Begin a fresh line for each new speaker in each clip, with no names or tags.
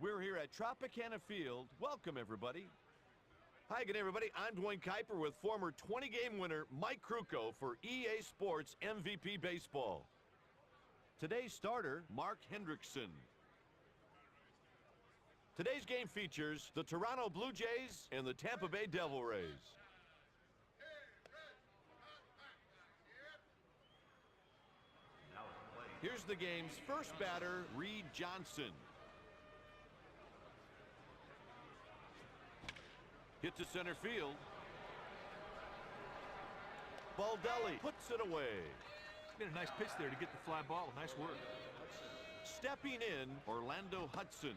We're here at Tropicana Field. Welcome, everybody. Hi again, everybody. I'm Dwayne Kuiper with former 20-game winner Mike Krukow for EA Sports MVP Baseball. Today's starter, Mark Hendrickson. Today's game features the Toronto Blue Jays and the Tampa Bay Devil Rays. Here's the game's first batter, Reed Johnson. Hit to center field. Baldelli puts it away.
Made a nice pitch there to get the fly ball. Nice work.
Stepping in, Orlando Hudson.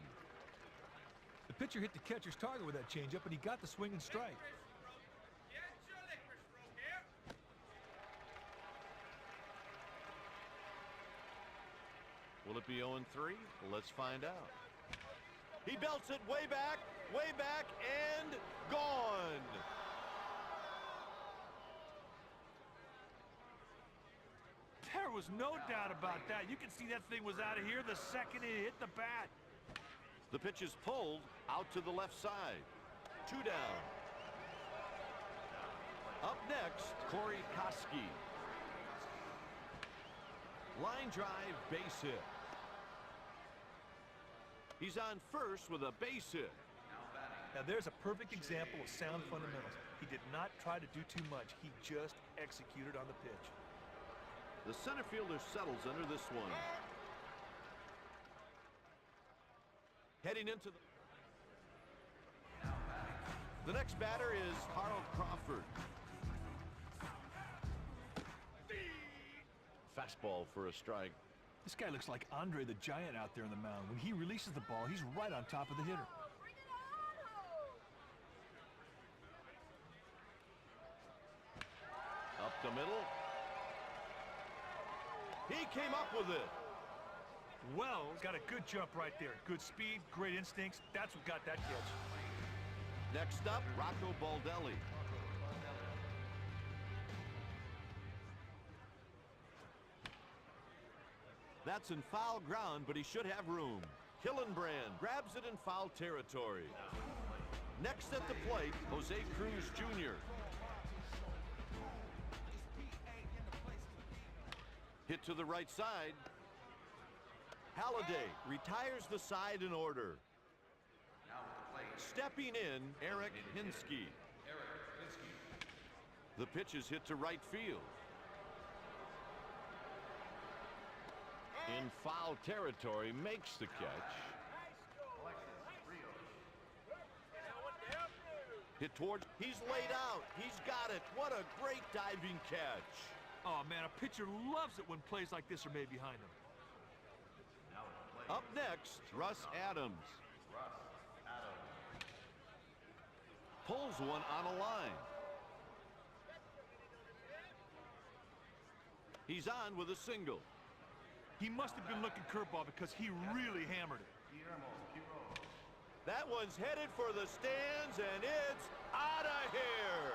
The pitcher hit the catcher's target with that changeup, and he got the swing and strike.
Will it be 0-3? Let's find out. He belts it way back, and gone.
There was no doubt about that. You can see that thing was out of here the second it hit the bat.
The pitch is pulled out to the left side. 2 down. Up next, Corey Koski. Line drive, base hit. He's on first with a base hit.
Now there's a perfect example of sound fundamentals. He did not try to do too much. He just executed on the pitch.
The center fielder settles under this one. Heading into the next batter is Carl Crawford. Fastball for a strike.
This guy looks like Andre the Giant out there on the mound. When he releases the ball, he's right on top of the hitter.
Up the middle. He came up with it.
Wells got a good jump right there. Good speed, great instincts. That's what got that catch.
Next up, Rocco Baldelli. That's in foul ground, but he should have room. Hillenbrand grabs it in foul territory. Next at the plate, Jose Cruz Jr. Hit to the right side. Halladay retires the side in order. Stepping in, Eric Hinsky. The pitch is hit to right field. In foul territory, makes the catch. Hit towards, he's laid out. He's got it. What a great diving catch.
Oh, man, a pitcher loves it when plays like this are made behind him.
Up next, Russ Adams. Pulls one on a line. He's on with a single.
He must have been looking curveball because he really hammered it.
That one's headed for the stands, and it's out of here.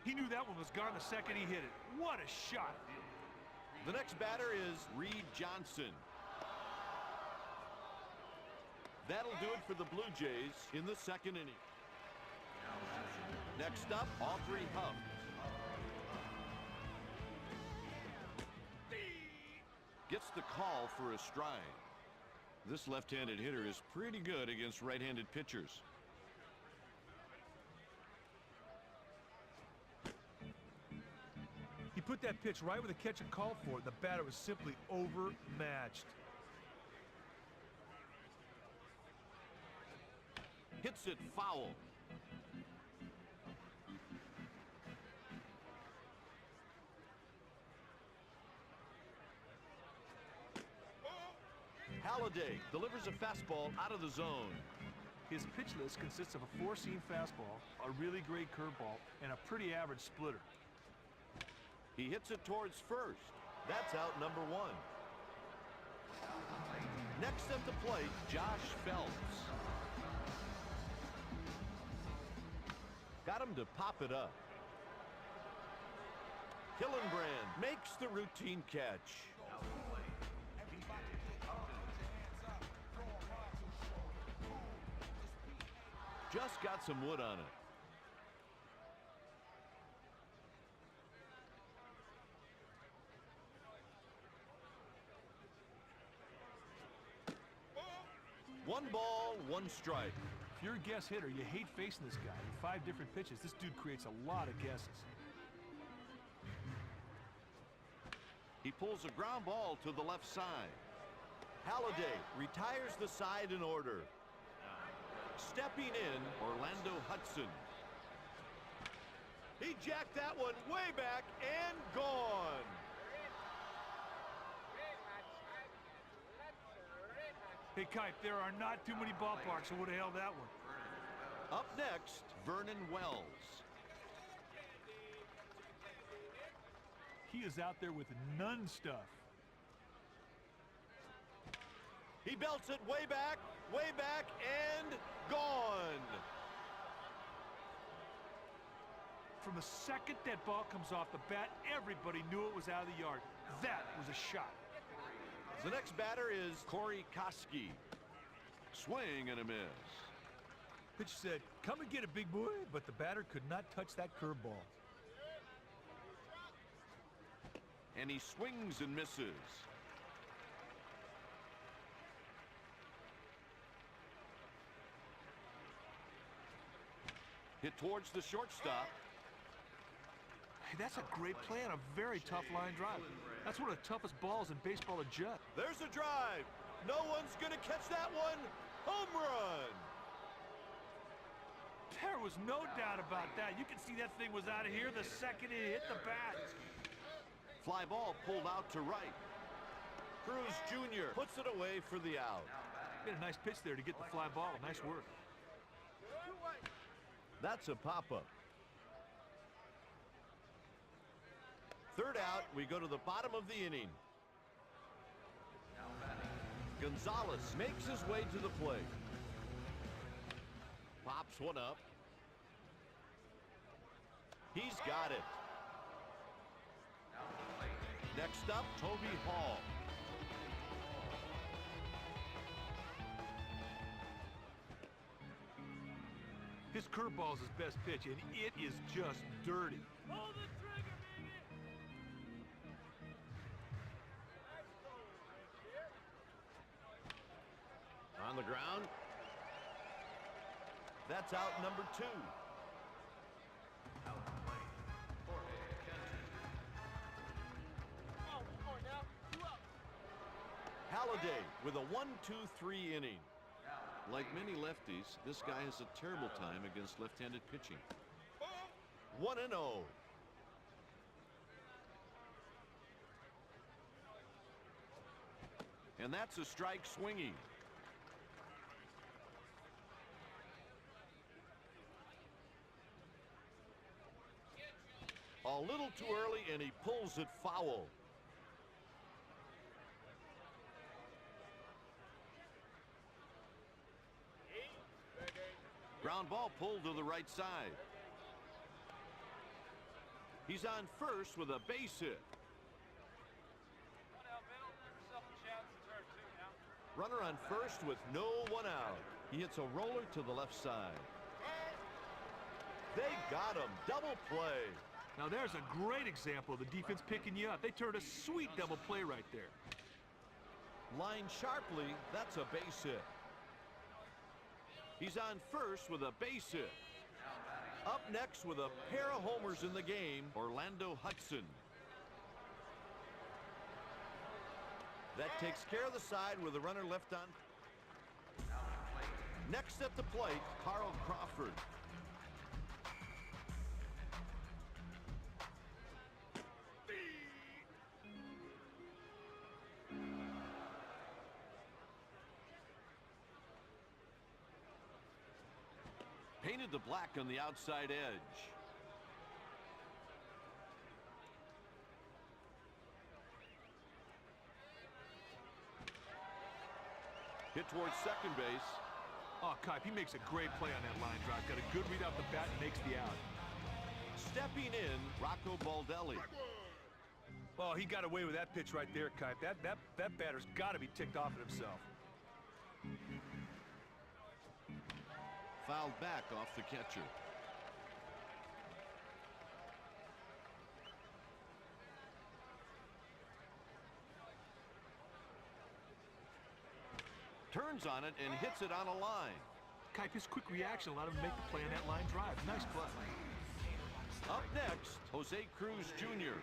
He knew that one was gone the second he hit it. What a shot.
The next batter is Reed Johnson. That'll do it for the Blue Jays in the second inning. Next up, Aubrey Huff. Gets the call for a strike. This left-handed hitter is pretty good against right-handed pitchers.
He put that pitch right where the catcher called for it. The batter was simply overmatched.
Hits it foul. Halladay delivers a fastball out of the zone.
His pitch list consists of a 4-seam fastball, a really great curveball, and a pretty average splitter.
He hits it towards first. That's out number 1. Next at the plate, Josh Phelps. Got him to pop it up. Hillenbrand makes the routine catch. just got some wood on it. One ball, one strike.
If you're a guess hitter, you hate facing this guy. In 5 different pitches, this dude creates a lot of guesses.
He pulls a ground ball to the left side. Halladay retires the side in order. Stepping in, Orlando Hudson. He jacked that one way back and gone.
Hey, Kipe, there are not too many ballparks that would have held that one.
Up next, Vernon Wells.
He is out there with none stuff.
He belts it way back, and gone.
From the second that ball comes off the bat, everybody knew it was out of the yard. That was a shot.
The next batter is Corey Koski. Swing and a miss.
Pitcher said, come and get it, big boy, but the batter could not touch that curveball.
And he swings and misses. Hit towards the shortstop.
Hey, that's a great play on a very tough line drive. That's one of the toughest balls in baseball to judge.
There's a drive. No one's going to catch that one. Home run.
There was no doubt about that. You can see that thing was out of here the second it hit the bat.
Fly ball pulled out to right. Cruz Jr. puts it away for the out.
Made a nice pitch there to get the fly ball. Nice work.
That's a pop-up. Third out, we go to the bottom of the inning. Gonzalez makes his way to the plate. Pops one up. He's got it. Next up, Toby Hall.
His curveball is his best pitch, and it is just dirty.
Pull the trigger, baby!
On the ground. That's out number 2. Halladay with a 1-2-3 inning. Like many lefties, this guy has a terrible time against left-handed pitching. 1-0. And that's a strike swinging. A little too early, and he pulls it foul. Ground ball pulled to the right side. He's on first with a base hit. Runner on first with no one out. He hits a roller to the left side. They got him. Double play.
Now there's a great example of the defense picking you up. They turned a sweet double play right there.
Lined sharply, that's a base hit. He's on first with a base hit. Up next with a pair of homers in the game, Orlando Hudson. That takes care of the side with a runner left on. Next at the plate, Carl Crawford. Painted to black on the outside edge. Hit towards second base.
Oh, Kipe, he makes a great play on that line drive. Got a good read off the bat and makes the out.
Stepping in, Rocco Baldelli.
Oh, he got away with that pitch right there, Kipe. That batter's got to be ticked off at himself.
fouled back off the catcher. Turns on it and hits it on a line.
Kipe, his quick reaction allowed him to make the play on that line drive. Nice play.
Up next, Jose Cruz Jr.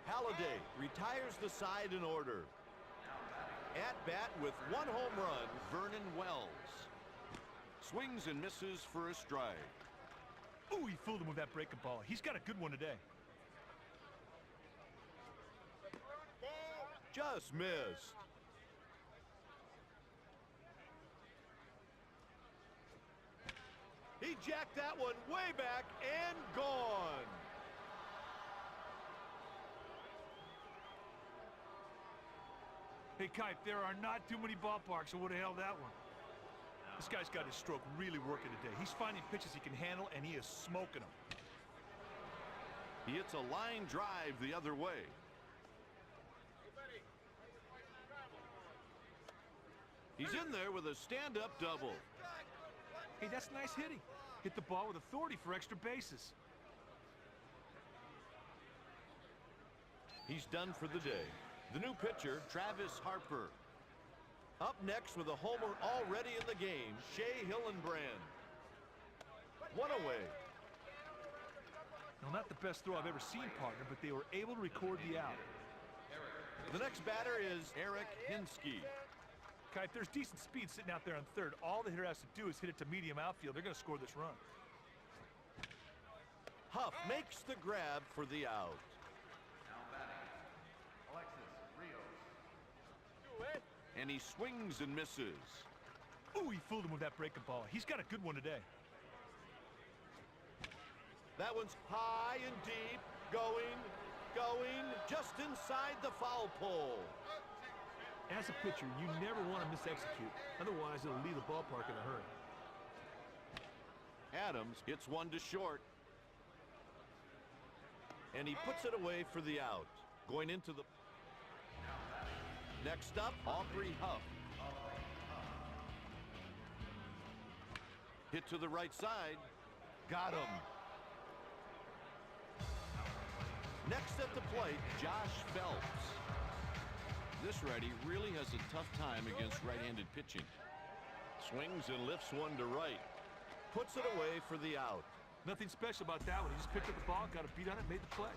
Halladay retires the side in order. At bat with one home run, Vernon Wells. Swings and misses for a strike.
Ooh, he fooled him with that breaking ball. He's got a good one today.
Just missed. He jacked that one way back and gone.
Hey, Kipe, there are not too many ballparks that would have held that one. This guy's got his stroke really working today. He's finding pitches he can handle, and he is smoking them.
He hits a line drive the other way. He's in there with a stand-up double.
Hey, that's nice hitting. Hit the ball with authority for extra bases.
He's done for the day. The new pitcher, Travis Harper. Up next with a homer already in the game, Shea Hillenbrand. One away.
Now, not the best throw I've ever seen, partner, but they were able to record the out.
The next batter is Eric Hinsky.
Kipe, there's decent speed sitting out there on third. All the hitter has to do is hit it to medium outfield. They're going to score this run.
Huff makes the grab for the out. And he swings and misses.
Ooh, he fooled him with that breaking ball. He's got a good one today.
That one's high and deep, going, just inside the foul pole.
As a pitcher, you never want to mis-execute. Otherwise, it'll leave the ballpark in a hurry.
Adams hits one to short. And he puts it away for the out. Going into the... Next up, Aubrey Huff. Hit to the right side. Got him. Next at the plate, Josh Phelps. This righty really has a tough time against right-handed pitching. Swings and lifts one to right. Puts it away for the out.
Nothing special about that one. He just picked up the ball, got a beat on it, made the play.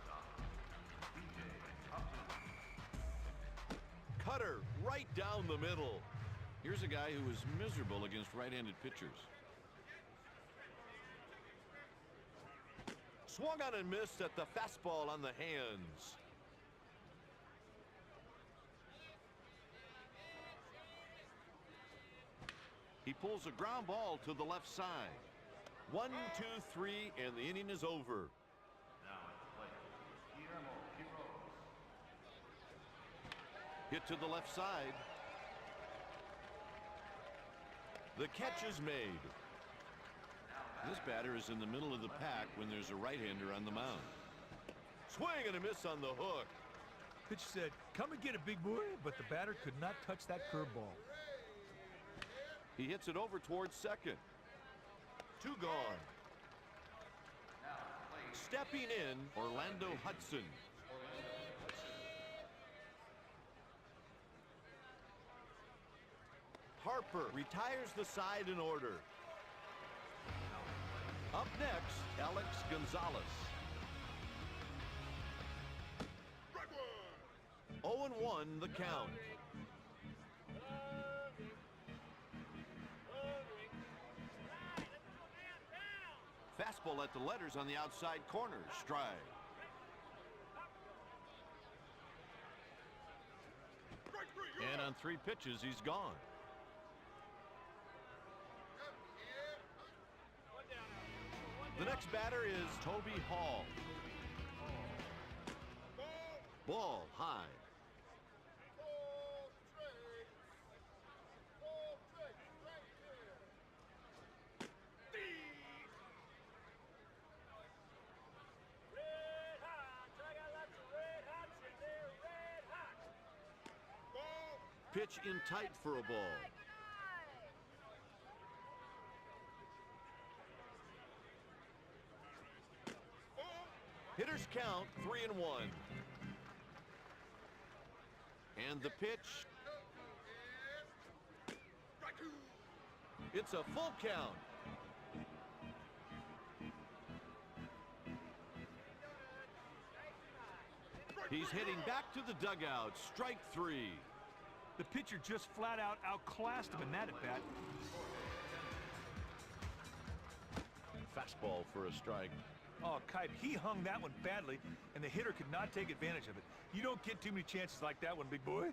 Cutter right down the middle. Here's a guy who is miserable against right-handed pitchers. Swung on and missed at the fastball on the hands. He pulls a ground ball to the left side. 1, 2, 3, and the inning is over. Hit to the left side. The catch is made. This batter is in the middle of the pack when there's a right-hander on the mound. Swing and a miss on the hook.
Pitcher said, come and get a big boy, but the batter could not touch that curveball.
He hits it over towards second. 2 gone. Stepping in, Orlando Hudson. Harper retires the side in order. Up next, Alex Gonzalez. 0-1 the count. Fastball at the letters on the outside corner. Strike. And on 3 pitches, he's gone. The next batter is Toby Hall. Ball high. Pitch in tight for a ball. Hitters count 3-1. And the pitch. It's a full count. He's heading back to the dugout. Strike 3.
The pitcher just flat out outclassed him in that at bat.
Fastball for a strike.
Oh, Kipe, he hung that one badly, and the hitter could not take advantage of it. You don't get too many chances like that one, big boy.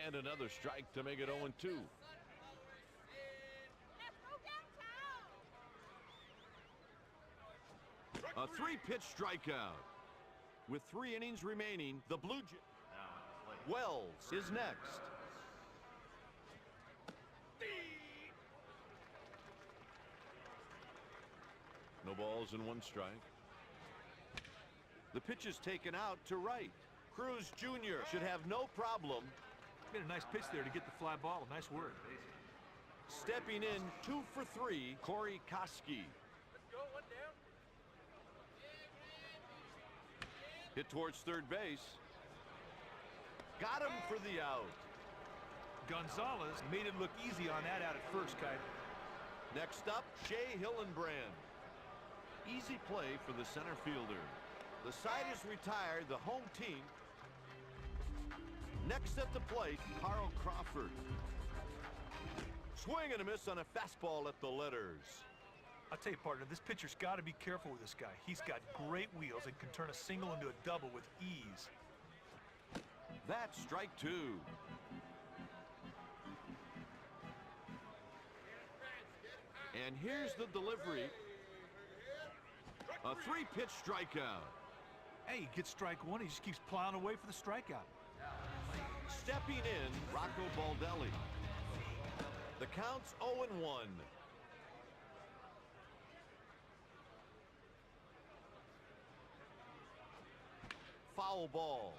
And another strike to make it 0-2. A 3-pitch strikeout. With 3 innings remaining, the Blue Jays. Wells is next. No balls and 1 strike. The pitch is taken out to right. Cruz Jr. should have no problem.
Made a nice pitch there to get the fly ball. Nice work.
Stepping in 2 for 3, Corey Koski. Hit towards third base. Got him for the out.
Gonzalez made it look easy on that out at first, Kipe.
Next up, Shea Hillenbrand. Easy play for the center fielder. The side is retired, the home team. Next at the plate, Carl Crawford. Swing and a miss on a fastball at the letters.
I'll tell you, partner, this pitcher's got to be careful with this guy. He's got great wheels and can turn a single into a double with ease.
That's strike 2. And here's the delivery. A 3-pitch strikeout.
Hey, he gets strike 1. He just keeps plowing away for the strikeout.
Stepping in, Rocco Baldelli. The count's 0-1. Foul ball.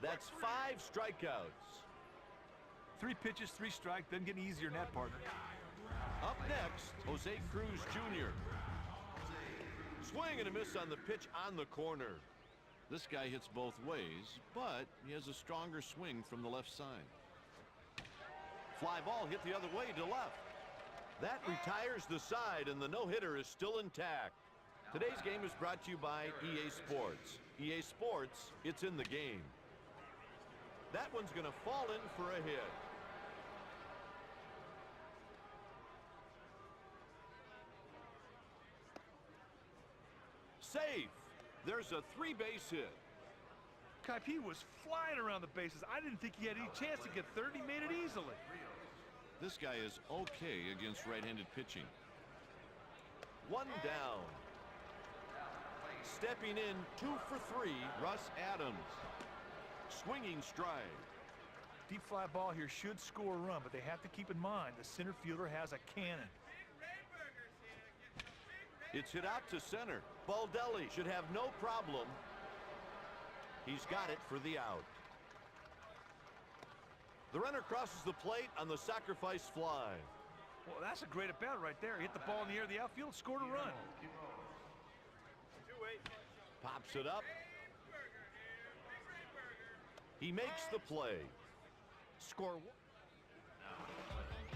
That's 5 strikeouts.
3 pitches, 3 strikes. Doesn't get any easier than that, partner.
Up next, Jose Cruz Jr. Swing and a miss on the pitch on the corner. This guy hits both ways, but he has a stronger swing from the left side. Fly ball hit the other way to left. That retires the side, and the no-hitter is still intact. Today's game is brought to you by EA Sports. EA Sports, it's in the game. That one's going to fall in for a hit. Safe. There's a 3-base hit.
Kipe, he was flying around the bases. I didn't think he had any chance to get third. He made it easily.
This guy is okay against right-handed pitching. 1 down. Stepping in 2 for 3, Russ Adams. Swinging strike.
Deep fly ball here should score a run, but they have to keep in mind the center fielder has a cannon.
It's hit out to center. Baldelli should have no problem. He's got it for the out. The runner crosses the plate on the sacrifice fly.
Well, that's a great at-bat right there. Hit the ball in the air of the outfield, scored a run.
Pops it up. He makes the play. Score 1.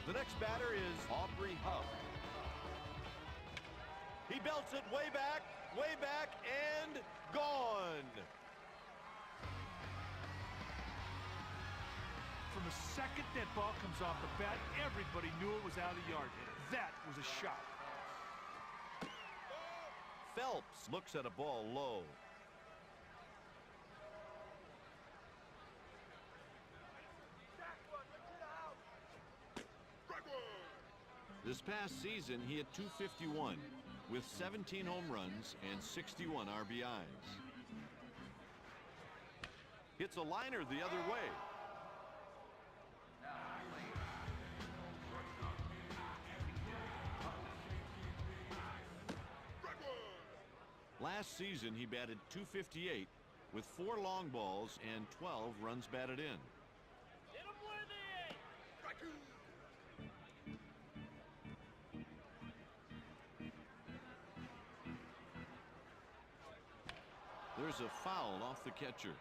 The next batter is Aubrey Huff. He belts it way back, and gone.
From the second that ball comes off the bat, everybody knew it was out of the yard. That was a shot.
Phelps looks at a ball low. This past season, he had .251 with 17 home runs and 61 RBIs. Hits a liner the other way. Last season, he batted .258 with 4 long balls and 12 runs batted in.
Hit him where they ain't.
There's a foul off the catcher.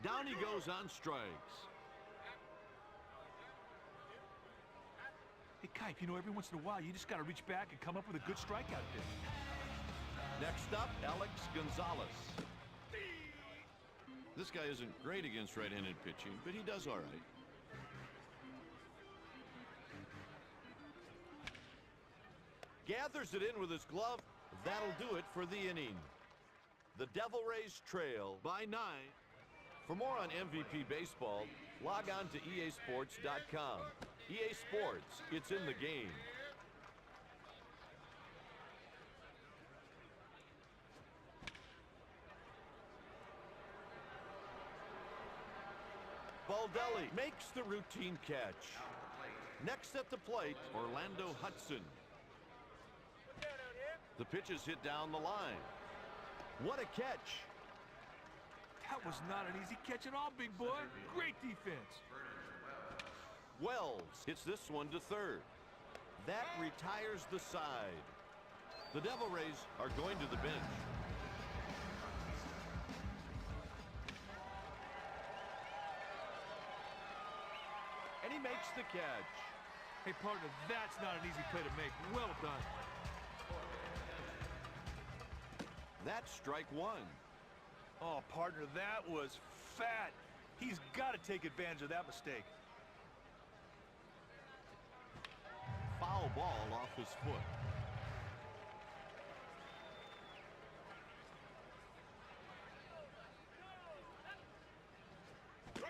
Down he goes on strikes.
Hey, Kipe, you know, every once in a while, you just got to reach back and come up with a good strikeout pitch.
Next up, Alex Gonzalez. This guy isn't great against right-handed pitching, but he does all right. Gathers it in with his glove. That'll do it for the inning. The Devil Rays trail by 9. For more on MVP baseball, log on to easports.com. EA Sports, it's in the game. Baldelli makes the routine catch. Next at the plate, Orlando Hudson. The pitch is hit down the line. What a catch.
That was not an easy catch at all, big boy. Great defense.
Wells hits this one to third. That retires the side. The Devil Rays are going to the bench. And he makes the catch.
Hey, partner, that's not an easy play to make. Well done.
That's strike one.
Oh, partner, that was fat. He's got to take advantage of that mistake.
Foul ball off his foot.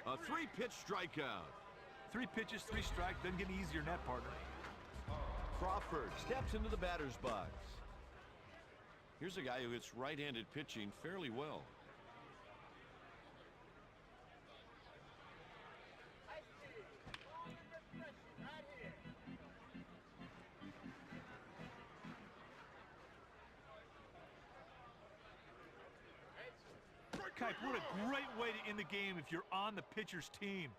A 3-pitch strikeout.
3 pitches, 3 strikes. Doesn't get any easier than that, partner.
Crawford steps into the batter's box. Here's a guy who hits right-handed pitching fairly well.
Kipe, what a great way to end the game if you're on the pitcher's team.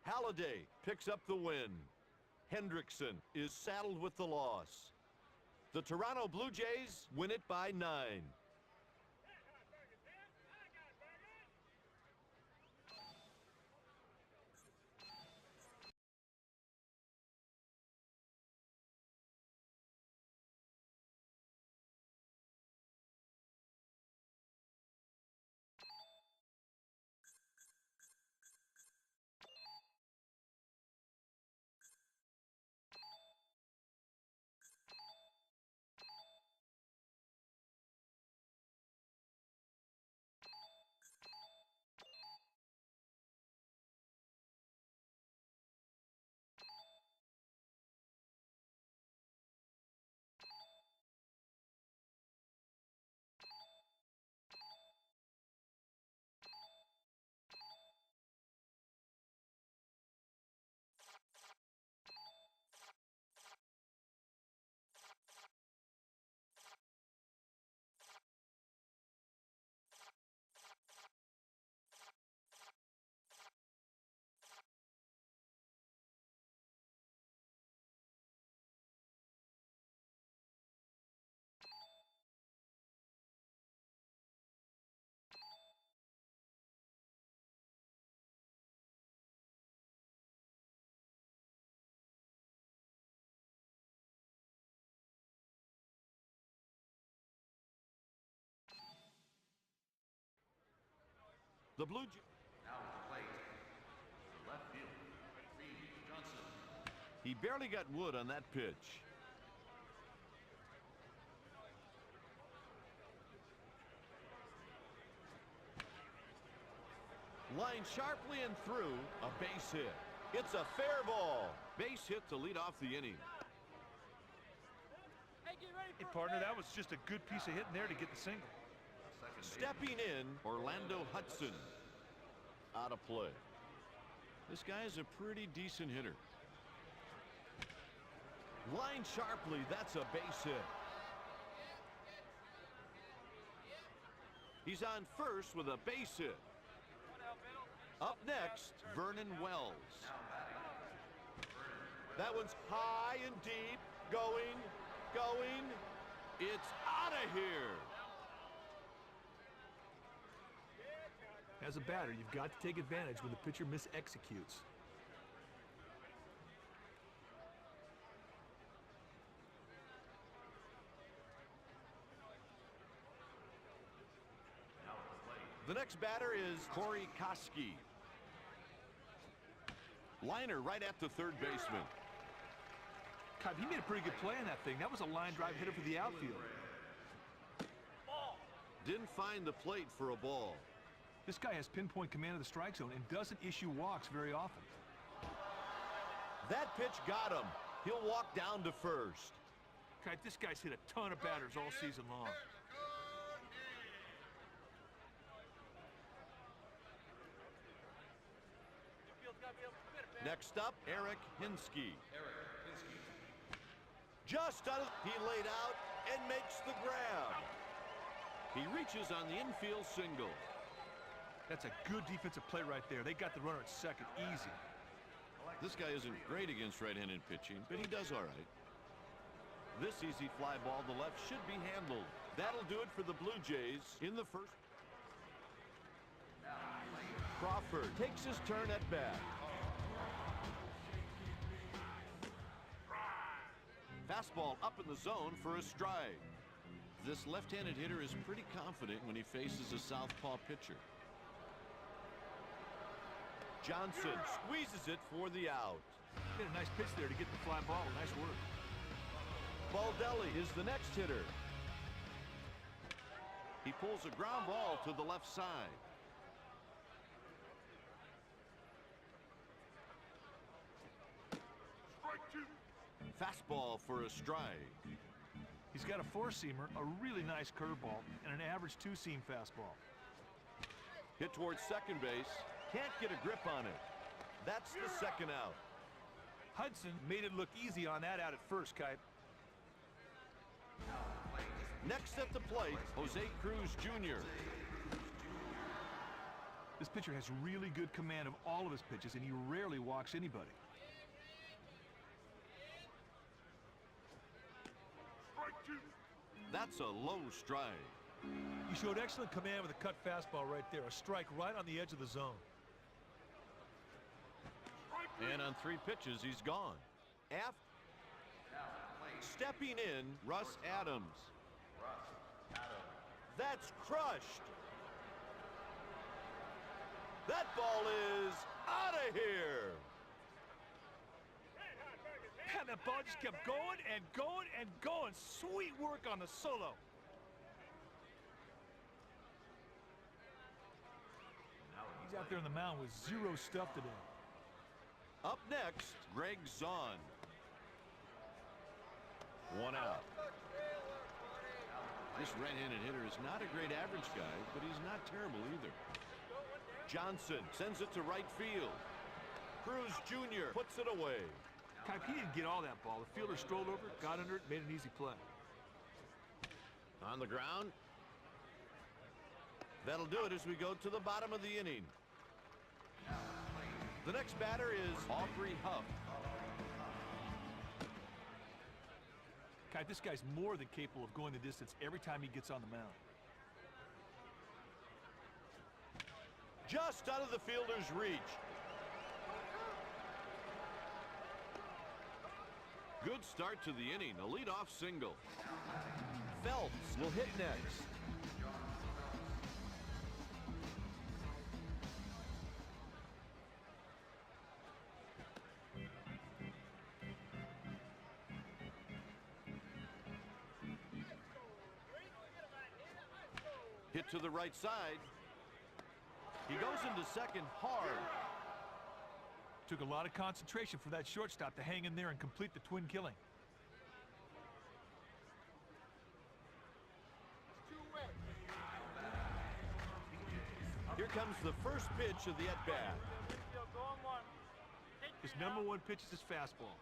Halladay picks up the win. Hendrickson is saddled with the loss. The Toronto Blue Jays win it by 9. The Blue Jays.
Now at the plate, the left fielder, Reed Johnson.
He barely got wood on that pitch. Line sharply and through, a base hit. It's a fair ball. Base hit to lead off the inning.
Hey, get ready
Hey, partner, that was just a good piece of hitting there to get the single.
Stepping in, Orlando Hudson. Out of play. This guy is a pretty decent hitter. Line sharply, that's a base hit. He's on first with a base hit. Up next, Vernon Wells. That one's high and deep. Going. It's out of here.
As a batter, you've got to take advantage when the pitcher mis-executes.
The next batter is Corey Koski. Liner right at the third baseman.
God, he made a pretty good play on that thing. That was a line drive hitter for the outfield.
Didn't find the plate for a ball.
This guy has pinpoint command of the strike zone and doesn't issue walks very often.
That pitch got him. He'll walk down to first.
God, this guy's hit a ton of batters all season long.
Next up, Eric Hinsky. Just out of, he laid out and makes the grab. He reaches on the infield single.
That's a good defensive play right there. They got the runner at second, easy.
This guy isn't great against right-handed pitching, but he does all right. This easy fly ball to left should be handled. That'll do it for the Blue Jays in the first. Crawford takes his turn at bat. Fastball up in the zone for a strike. This left-handed hitter is pretty confident when he faces a southpaw pitcher. Johnson squeezes it for the out.
Hit a nice pitch there to get the fly ball. Nice work.
Baldelli is the next hitter. He pulls a ground ball to the left side. Fastball for a strike.
He's got a four-seamer, a really nice curveball, and an average two-seam fastball.
Hit towards second base. Can't get a grip on it. That's the second out.
Hudson made it look easy on that out at first, Kipe.
Next at the plate, Jose Cruz Jr.
This pitcher has really good command of all of his pitches, and he rarely walks anybody.
That's a low strike.
He showed excellent command with a cut fastball right there. A strike right on the edge of the zone.
And on 3 pitches, he's gone. Stepping in, Russ Adams. That's crushed. That ball is out of here.
Man, that ball just kept going and going and going. Sweet work on the solo. He's out there on the mound with 0 stuff today.
Up next, Greg Zahn. 1 out. This right-handed hitter is not a great average guy, but he's not terrible either. Johnson sends it to right field. Cruz Jr. puts it away.
Kipe, he didn't get all that ball. The fielder strolled over, got under it, made an easy play.
On the ground. That'll do it as we go to the bottom of the inning. The next batter is Aubrey Huff.
Kipe, this guy's more than capable of going the distance every time he gets on the mound.
Just out of the fielder's reach. Good start to the inning. A leadoff single. Phelps will hit next. Hit to the right side. He goes into second hard.
Took a lot of concentration for that shortstop to hang in there and complete the twin killing.
Here comes the first pitch of the at-bat.
His #1 pitch is his fastball.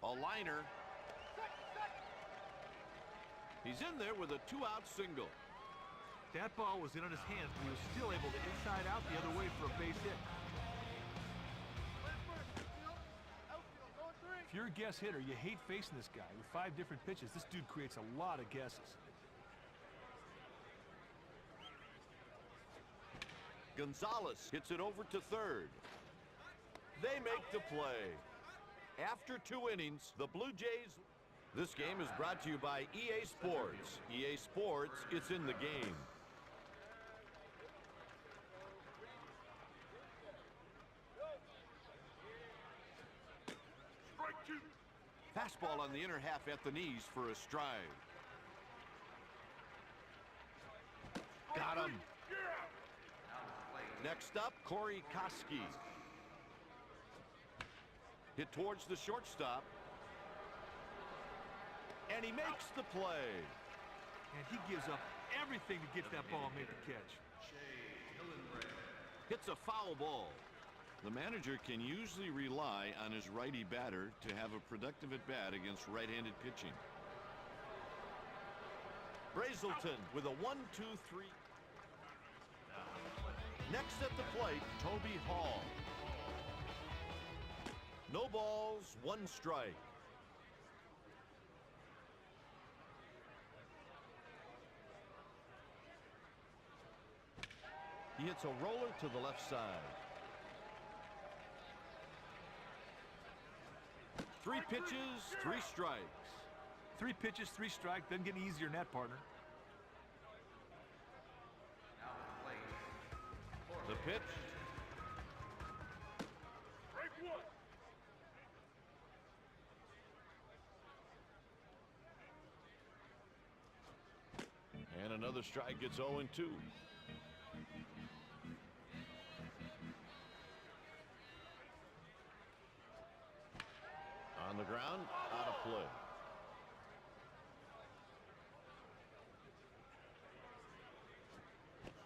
A liner. He's in there with a 2-out single.
That ball was in on his hands, but he was still able to inside out the other way for a base hit. If you're a guess hitter, you hate facing this guy. With 5 different pitches, this dude creates a lot of guesses.
Gonzalez hits it over to third. They make the play. After 2 innings, the Blue Jays... This game is brought to you by EA Sports. EA Sports, it's in the game. Fastball on the inner half at the knees for a strike. Got him. Next up, Corey Koski. Hit towards the shortstop. And he makes the play.
And he gives up everything to get that ball and make the catch.
Hits a foul ball. The manager can usually rely on his righty batter to have a productive at-bat against right-handed pitching. Brazelton with a 1-2-3. Next at the plate, Toby Hall. No balls, 1 strike. He hits a roller to the left side. 3 pitches, 3 strikes.
3 pitches, 3 strikes. Doesn't get any easier than that, partner.
The pitch. And another strike, gets 0-2. On the ground, out of play.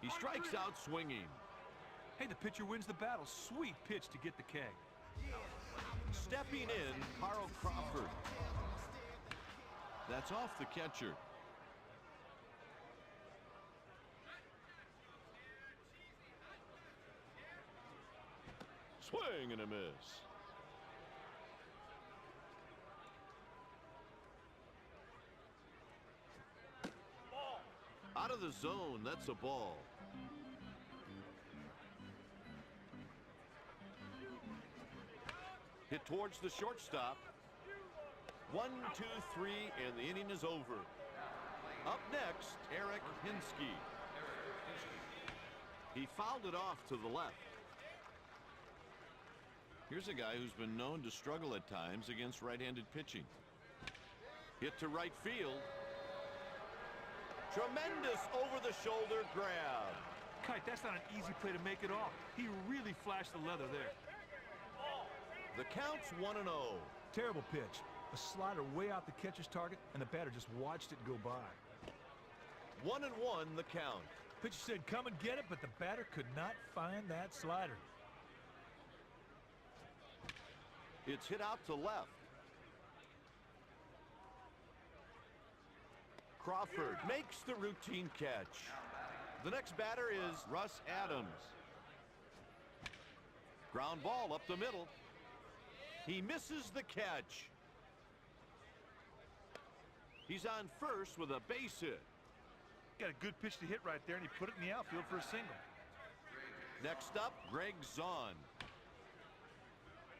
He strikes out swinging.
Hey, the pitcher wins the battle. Sweet pitch to get the K.
Stepping in, Carl Crawford. That's off the catcher. Swing and a miss. Out of the zone, that's a ball. Hit towards the shortstop. 1, 2, 3, and the inning is over. Up next, Eric Hinsky. He fouled it off to the left. Here's a guy who's been known to struggle at times against right-handed pitching. Hit to right field. Tremendous over-the-shoulder grab.
Kite, that's not an easy play to make it off. He really flashed the leather there.
The count's 1-0.
Terrible pitch. A slider way out the catcher's target, and the batter just watched it go by.
1-1 the count.
Pitcher said, come and get it, but the batter could not find that slider.
It's hit out to left. Crawford makes the routine catch. The next batter is Russ Adams. Ground ball up the middle. He misses the catch. He's on first with a base hit.
Got a good pitch to hit right there, and he put it in the outfield for a single.
Next up, Greg Zahn.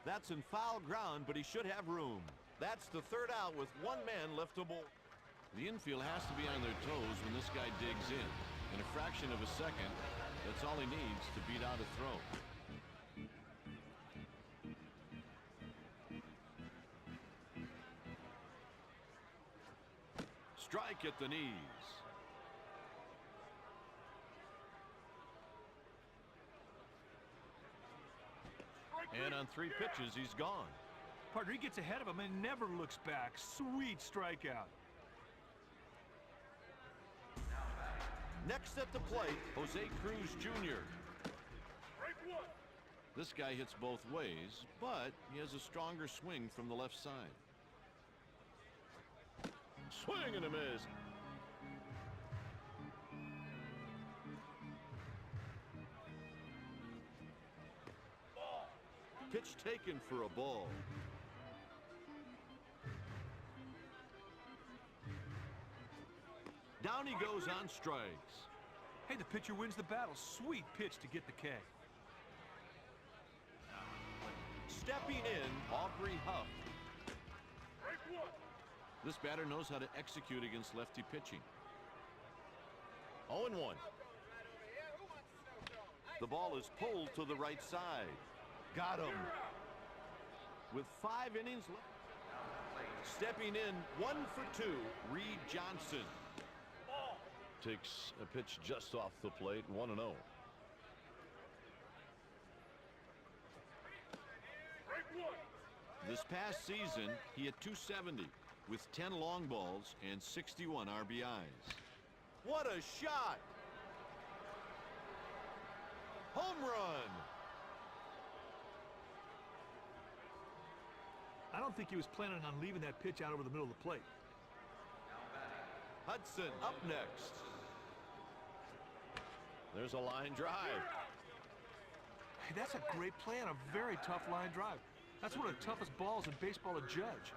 That's in foul ground, but he should have room. That's the 3rd out with 1 man left aboard. The infield has to be on their toes when this guy digs in. In a fraction of a second, that's all he needs to beat out a throw. Strike at the knees. And on 3 pitches, he's gone.
Partner, he gets ahead of him and never looks back. Sweet strikeout.
Next at the plate, Jose Cruz Jr. This guy hits both ways, but he has a stronger swing from the left side. Swing and a miss. Pitch taken for a ball. Down he goes on strikes.
Hey, the pitcher wins the battle. Sweet pitch to get the K.
Stepping in, Aubrey Huff. This batter knows how to execute against lefty pitching. 0-1. The ball is pulled to the right side. Got him. With 5 innings left. Stepping in, 1 for 2, Reed Johnson. Takes a pitch just off the plate, 1-0. This past season, he had 270 with 10 long balls and 61 RBIs. What a shot! Home run!
I don't think he was planning on leaving that pitch out over the middle of the plate.
Hudson up next. There's a line drive.
Hey, that's a great play on a very tough line drive. That's one of the toughest balls in baseball to judge.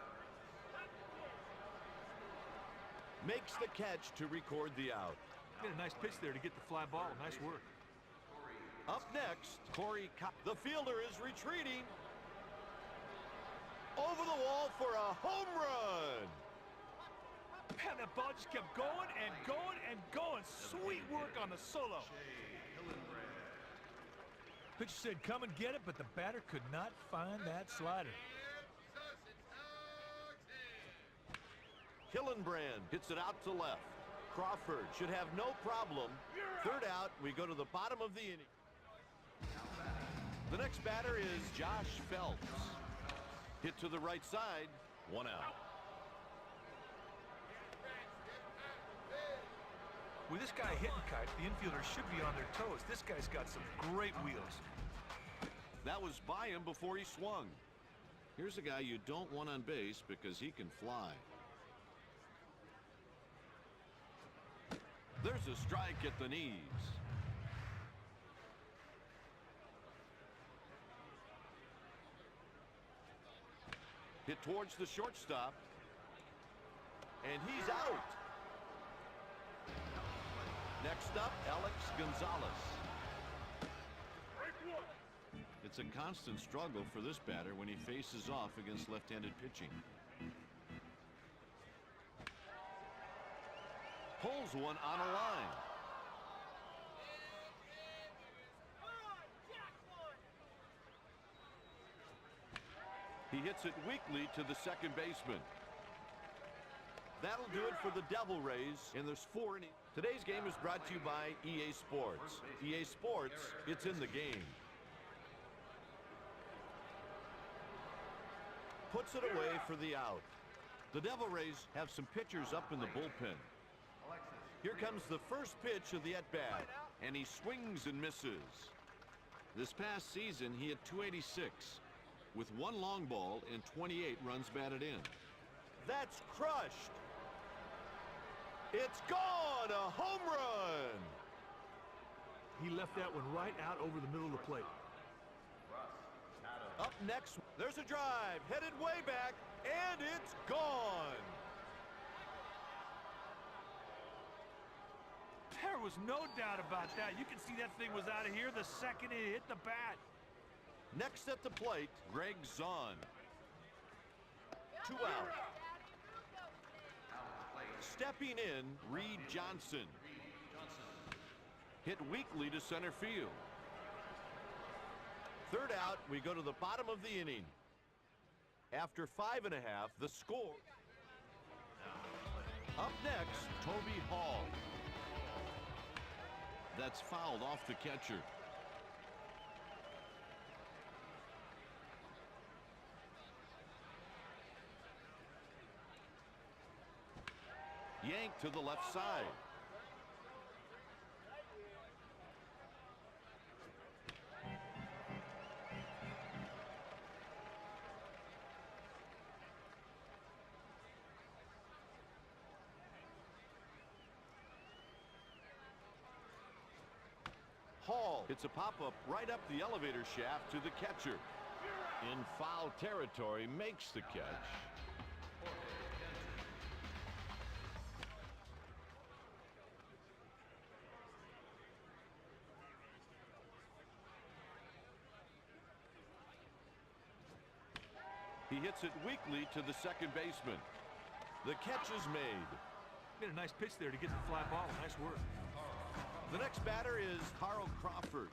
Makes the catch to record the out.
Get a nice pitch there to get the fly ball. Nice work.
Up next, Corey Cop. The fielder is retreating. Over the wall for a home run.
Man, that ball just kept going and going and going. Sweet work on the solo. Pitcher said come and get it, but the batter could not find that slider.
Hillenbrand hits it out to left. Crawford should have no problem. 3rd out, we go to the bottom of the inning. The next batter is Josh Phelps. Hit to the right side, 1 out.
With this guy hitting kite, the infielders should be on their toes. This guy's got some great wheels.
That was by him before he swung. Here's a guy you don't want on base because he can fly. There's a strike at the knees. Hit towards the shortstop. And he's out. Next up, Alex Gonzalez. It's a constant struggle for this batter when he faces off against left-handed pitching. Pulls one on a line. He hits it weakly to the second baseman. That'll do it for the Devil Rays, and there's 4 innings. Today's game is brought to you by EA Sports. EA Sports, it's in the game. Puts it away for the out. The Devil Rays have some pitchers up in the bullpen. Here comes the first pitch of the at-bat, and he swings and misses. This past season, he had 286 with 1 long ball and 28 runs batted in. That's crushed. It's gone, a home run.
He left that one right out over the middle of the plate.
Up next, there's a drive, headed way back, and it's gone.
There was no doubt about that. You can see that thing was out of here the second it hit the bat.
Next at the plate, Greg Zahn. 2 out. Stepping in, Reed Johnson. Hit weakly to center field. 3rd out, we go to the bottom of the inning. After 5 1/2, the score. Up next, Toby Hall. That's fouled off the catcher. Yanked to the left side. Hall hits a pop-up right up the elevator shaft to the catcher. In foul territory, makes the catch. He hits it weakly to the second baseman. The catch is made.
Made a nice pitch there to get the fly ball. Nice work.
The next batter is Carl Crawford.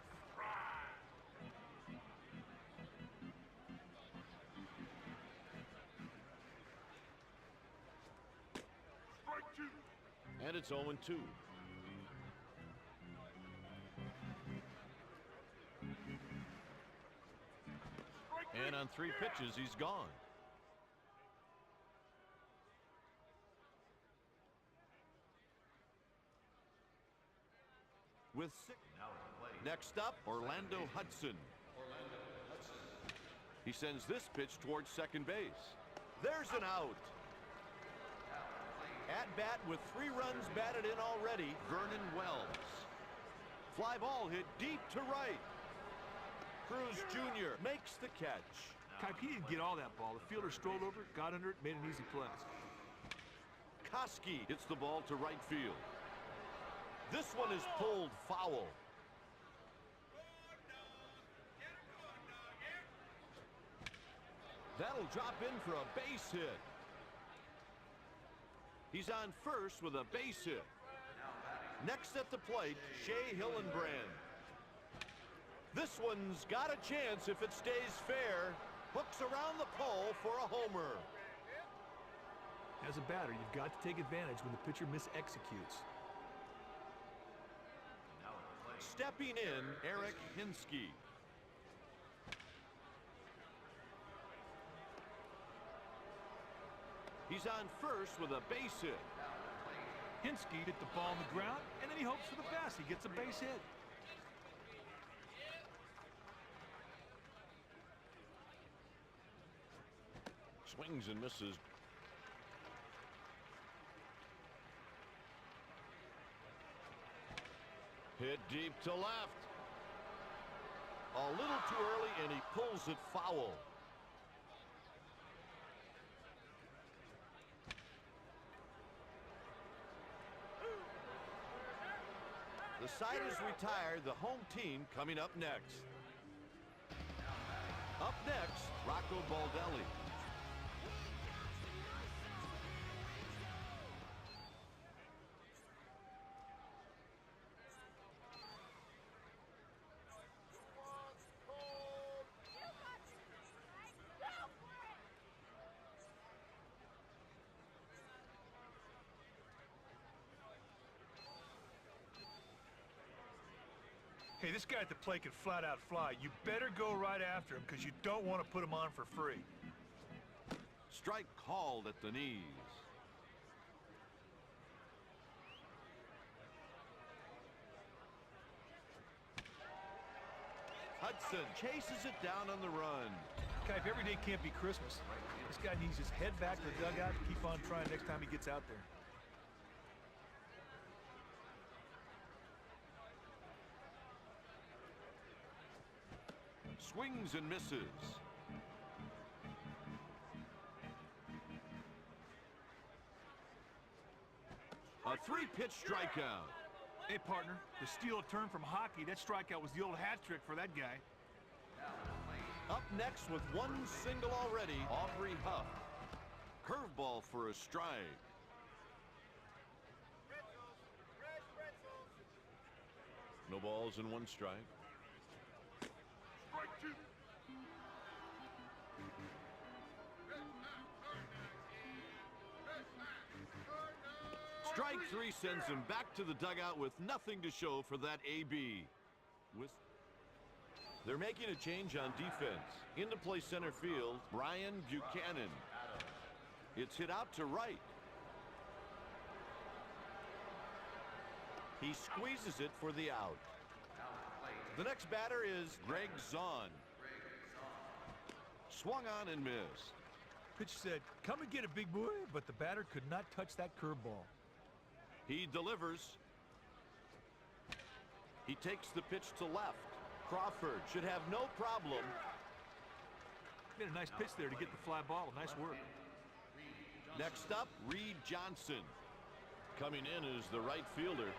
And it's 0-2. And on 3 pitches, he's gone. With 6. Next up, Orlando Hudson. He sends this pitch towards second base. There's an out. At bat with 3 runs batted in already, Vernon Wells. Fly ball hit deep to right. Cruz Jr. makes the catch.
Kipe, he didn't get all that ball. The fielder strolled over, got under it, made an easy play.
Koski hits the ball to right field. This one is pulled foul. That'll drop in for a base hit. He's on first with a base hit. Next at the plate, Shea Hillenbrand. This one's got a chance if it stays fair. Hooks around the pole for a homer.
As a batter, you've got to take advantage when the pitcher mis-executes.
Stepping in, Eric Hinsky. He's on first with a base hit.
Hinsky hit the ball on the ground, and then he hopes for the best. He gets a base hit.
Swings and misses. Hit deep to left. A little too early, and he pulls it foul. The side is retired. The home team coming up next. Up next, Rocco Baldelli.
Hey, this guy at the plate can flat out fly. You better go right after him because you don't want to put him on for free.
Strike called at the knees. Hudson chases it down on the run.
Kipe, every day can't be Christmas. This guy needs his head back to the dugout to keep on trying next time he gets out there.
Swings and misses. A 3-pitch strikeout.
Hey, partner, to steal a term from hockey, that strikeout was the old hat trick for that guy.
Up next with 1 single already, Aubrey Huff. Curveball for a strike. No balls and 1 strike. Strike 3 sends him back to the dugout with nothing to show for that AB. They're making a change on defense. In to play center field, Brian Buchanan. It's hit out to right. He squeezes it for the out. The next batter is Greg Zahn. Swung on and missed.
Pitch said, come and get it, big boy, but the batter could not touch that curveball.
He delivers. He takes the pitch to left. Crawford should have no problem.
Made a nice pitch there to get the fly ball. Nice work.
Next up, Reed Johnson. Coming in is the right fielder.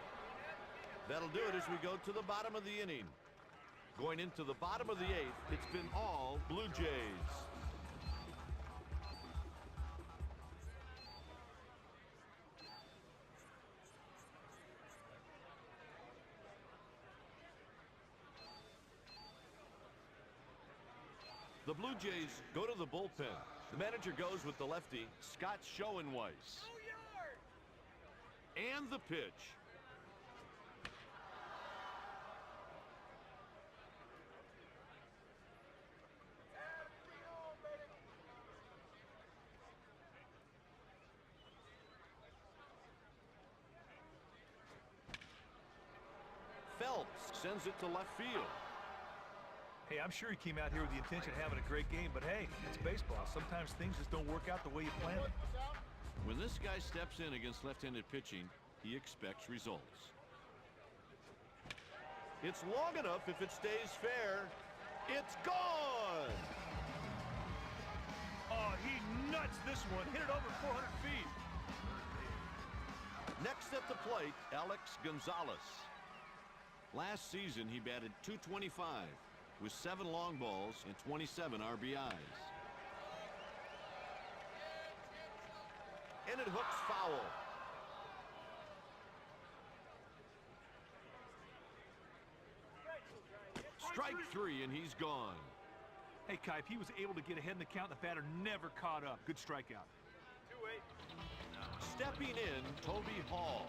That'll do it as we go to the bottom of the inning. Going into the bottom of the eighth, it's been all Blue Jays. The Blue Jays go to the bullpen. The manager goes with the lefty, Scott Schoenweiss. And the pitch. Phelps sends it to left field.
Hey, I'm sure he came out here with the intention of having a great game, but hey, it's baseball. Sometimes things just don't work out the way you planned it.
When this guy steps in against left-handed pitching, he expects results. It's long enough if it stays fair. It's gone!
Oh, he nuts this one. Hit it over 400 feet.
Next at the plate, Alex Gonzalez. Last season, he batted .225 with 7 long balls and 27 RBIs. And it hooks foul. Strike 3, and he's gone.
Hey, Kipe, he was able to get ahead in the count. The batter never caught up. Good strikeout.
2-8.
Stepping in, Toby Hall.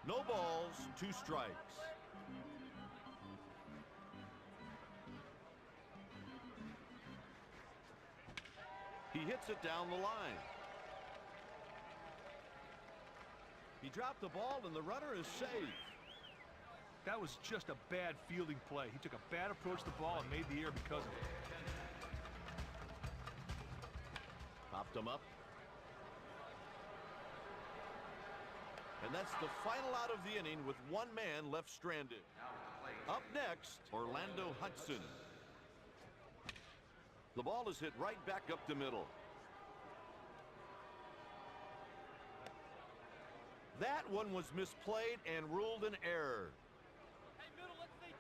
No balls, 2 strikes. He hits it down the line. He dropped the ball and the runner is safe.
That was just a bad fielding play. He took a bad approach to the ball and made the error because of it.
Popped him up. And that's the final out of the inning with 1 man left stranded. Up next, Orlando Hudson. The ball is hit right back up the middle. That one was misplayed and ruled an error.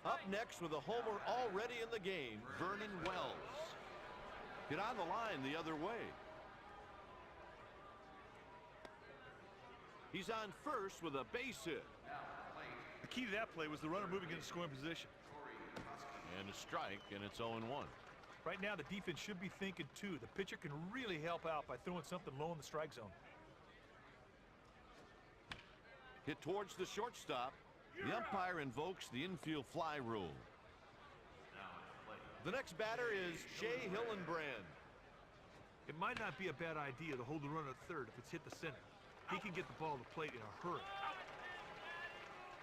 Up next with a homer already in the game, Vernon Wells. Hit on the line the other way. He's on first with a base hit.
The key to that play was the runner moving into scoring position.
And a strike, and it's 0-1.
Right now, the defense should be thinking, too. The pitcher can really help out by throwing something low in the strike zone.
Hit towards the shortstop. The umpire invokes the infield fly rule. The next batter is Shea Hillenbrand.
It might not be a bad idea to hold the runner at third if it's hit the center. He can get the ball to the plate in a hurry.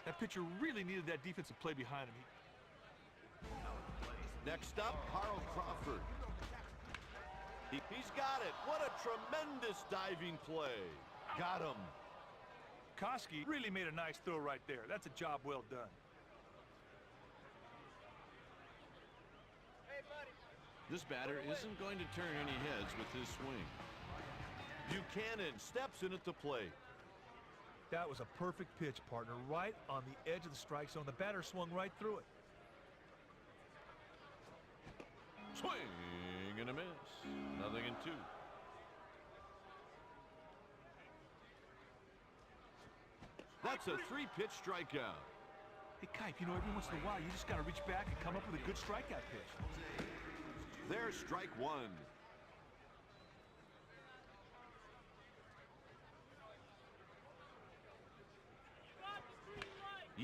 That pitcher really needed that defensive play behind him.
Next up, Carl Crawford. He's got it. What a tremendous diving play. Got him.
Koski really made a nice throw right there. That's a job well done.
Hey, buddy.
This batter isn't going to turn any heads with his swing. Buchanan steps in at the plate.
That was a perfect pitch, partner, right on the edge of the strike zone. The batter swung right through it.
Swing and a miss. 0-2. That's a 3-pitch strikeout.
Hey, Kipe, you know, every once in a while, you just got to reach back and come up with a good strikeout pitch.
There's strike 1.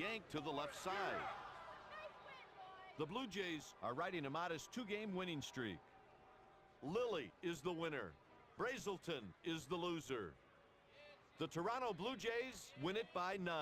yanked to the left side. The Blue Jays are riding a modest 2-game winning streak. Lilly is the winner. Brazelton is the loser. The Toronto Blue Jays win it by 9.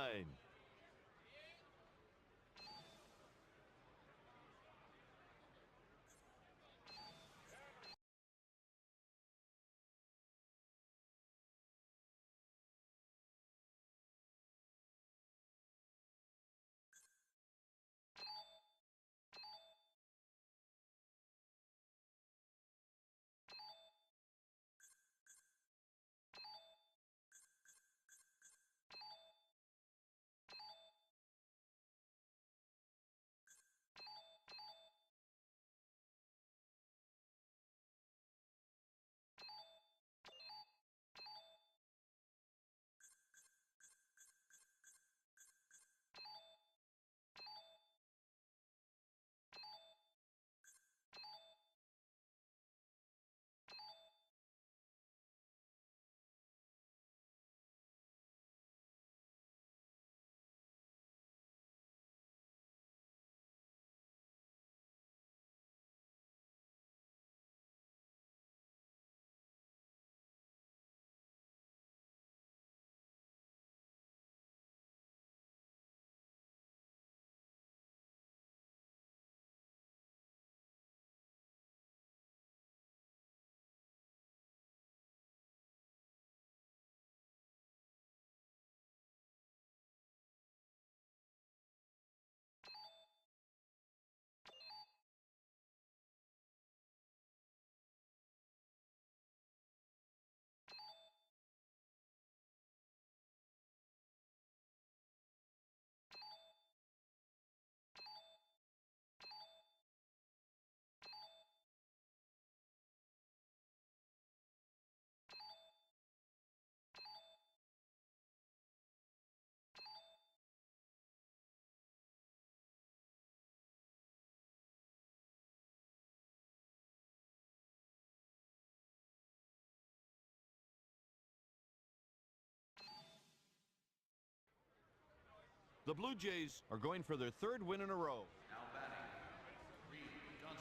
The Blue Jays are going for their 3rd win in a row.
Now batting, Johnson.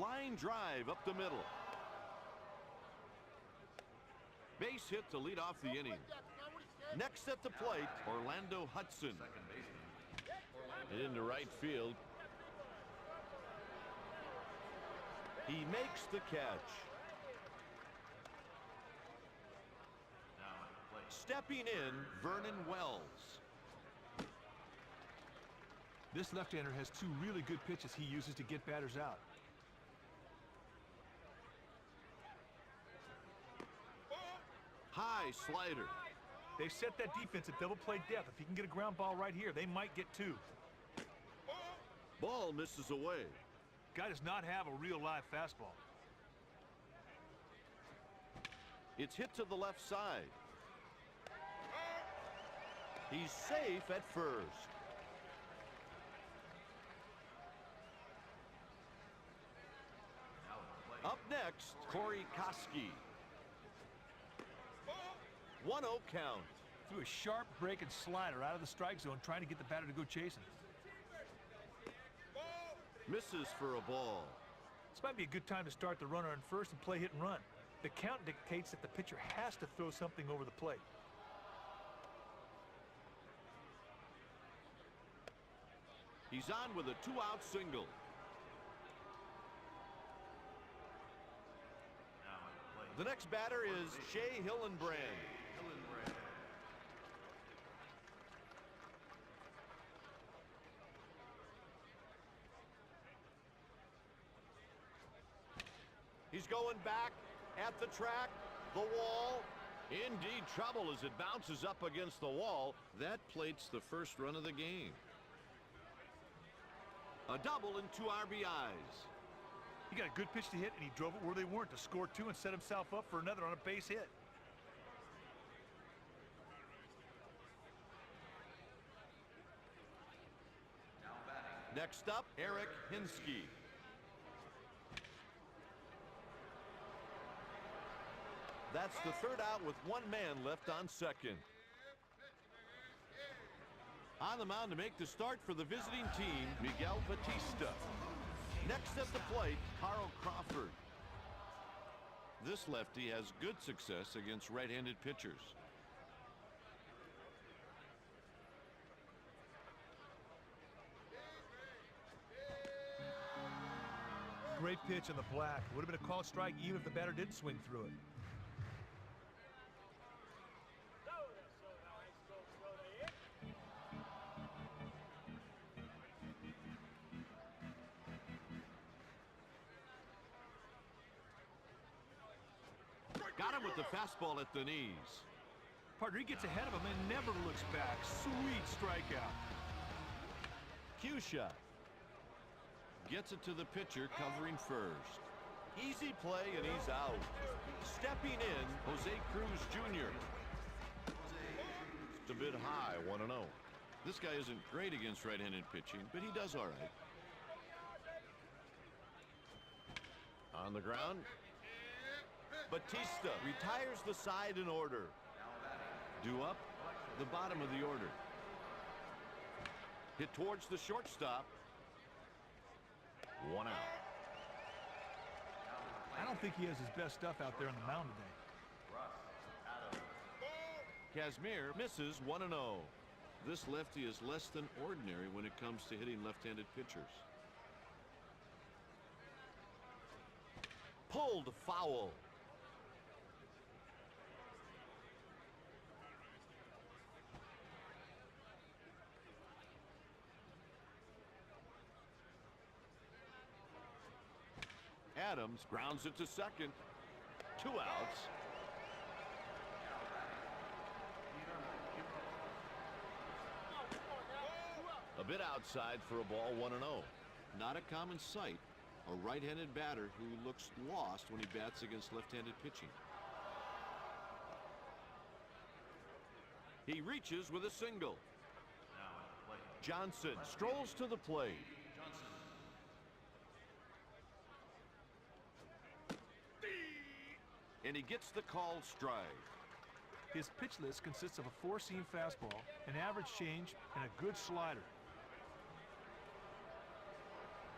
Line drive up the middle. Base hit to lead off the inning. Next at the plate, Orlando Hudson.
Second baseman.
Into right field. He makes the catch.
Now at the plate.
Stepping in, Vernon Wells.
This left-hander has 2 really good pitches he uses to get batters out.
High slider.
They set that defense at double play depth. If he can get a ground ball right here, they might get 2.
Ball misses away.
Guy does not have a real live fastball.
It's hit to the left side. He's safe at first.
Now at the plate.
Up next, Corey Koski. 1-0 count.
Threw a sharp break and slider out of the strike zone, trying to get the batter to go chasing.
Misses for a ball.
This might be a good time to start the runner on first and play hit and run. The count dictates that the pitcher has to throw something over the plate.
He's on with a 2-out single.
Now at the plate.
The next batter is Shea Hillenbrand.
Hillenbrand.
He's going back at the track, the wall. Indeed trouble as it bounces up against the wall. That plates the first run of the game. A double and 2 RBIs.
He got a good pitch to hit, and he drove it where they weren't to score 2 and set himself up for another on a base hit.
Now batting.
Next up, Eric Hinsky. That's the 3rd out with 1 man left on second. On the mound to make the start for the visiting team, Miguel Batista. Next at the plate, Carl Crawford. This lefty has good success against right-handed pitchers.
Great pitch on the black. Would have been a called strike even if the batter didn't swing through it.
Got him with the fastball at the knees.
Partner, he gets ahead of him and never looks back. Sweet strikeout.
Cue shot. Gets it to the pitcher covering first. Easy play and he's out. Stepping in, Jose Cruz Jr. It's a bit high, 1-0. This guy isn't great against right-handed pitching, but he does all right. On the ground. Batista retires the side in order. Due up, the bottom of the order. Hit towards the shortstop. 1 out.
I don't think he has his best stuff out there on the mound today.
Kazmir misses 1-0. This lefty is less than ordinary when it comes to hitting left-handed pitchers. Pulled foul. Adams grounds it to second. 2 outs. A bit outside for a ball, 1-0. Not a common sight. A right-handed batter who looks lost when he bats against left-handed pitching. He reaches with a single. Johnson strolls to the plate. And he gets the called strike.
His pitch list consists of a 4-seam fastball, an average change, and a good slider.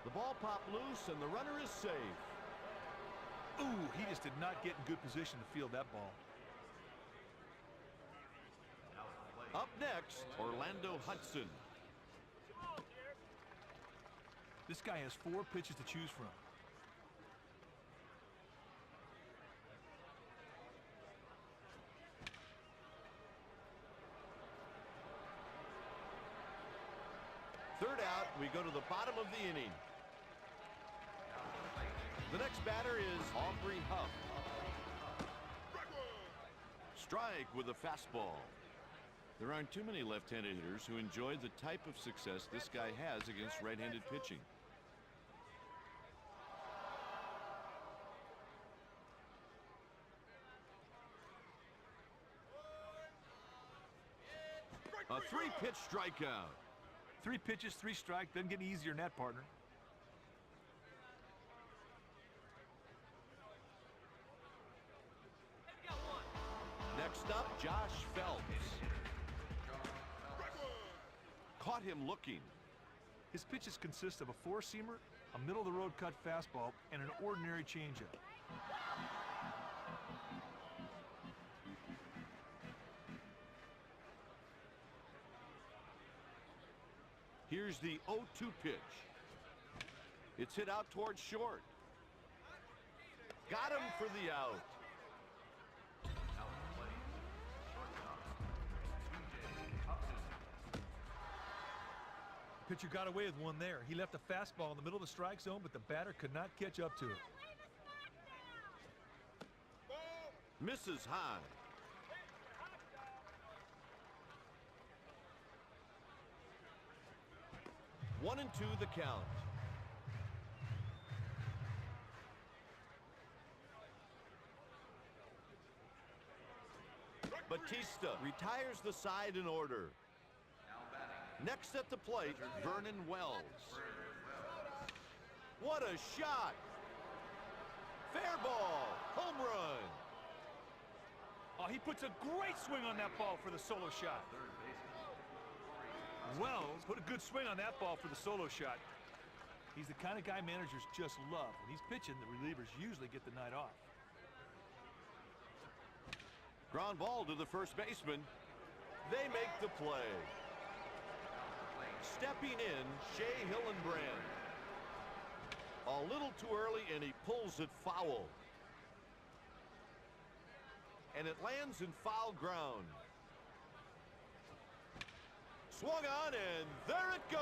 The ball popped loose and the runner is safe.
Ooh, he just did not get in good position to field that ball.
Up next, Orlando Hudson.
This guy has 4 pitches to choose from.
Third out, we go to the bottom of the inning. The next batter is Aubrey Huff. Strike with a fastball. There aren't too many left-handed hitters who enjoy the type of success this guy has against right-handed pitching. A 3-pitch strikeout.
3 pitches, 3 strike, doesn't get any easier than that, partner.
Next up, Josh Phelps. Caught him looking.
His pitches consist of a 4-seamer, a middle-of-the-road cut fastball, and an ordinary changeup.
Here's the 0-2 pitch. It's hit out towards short. Got him for the out.
Pitcher got away with one there. He left a fastball in the middle of the strike zone, but the batter could not catch up to it.
Misses high. One and two the count. Batista retires the side in order. Next at the plate, Vernon Wells. What a shot! Fair ball, home run.
Oh, he puts a great swing on that ball for the solo shot. Wells put a good swing on that ball for the solo shot. He's the kind of guy managers just love. When he's pitching, the relievers usually get the night off.
Ground ball to the first baseman. They make the play. Stepping in, Shea Hillenbrand. A little too early, and he pulls it foul. And it lands in foul ground. Swung on, and there it goes.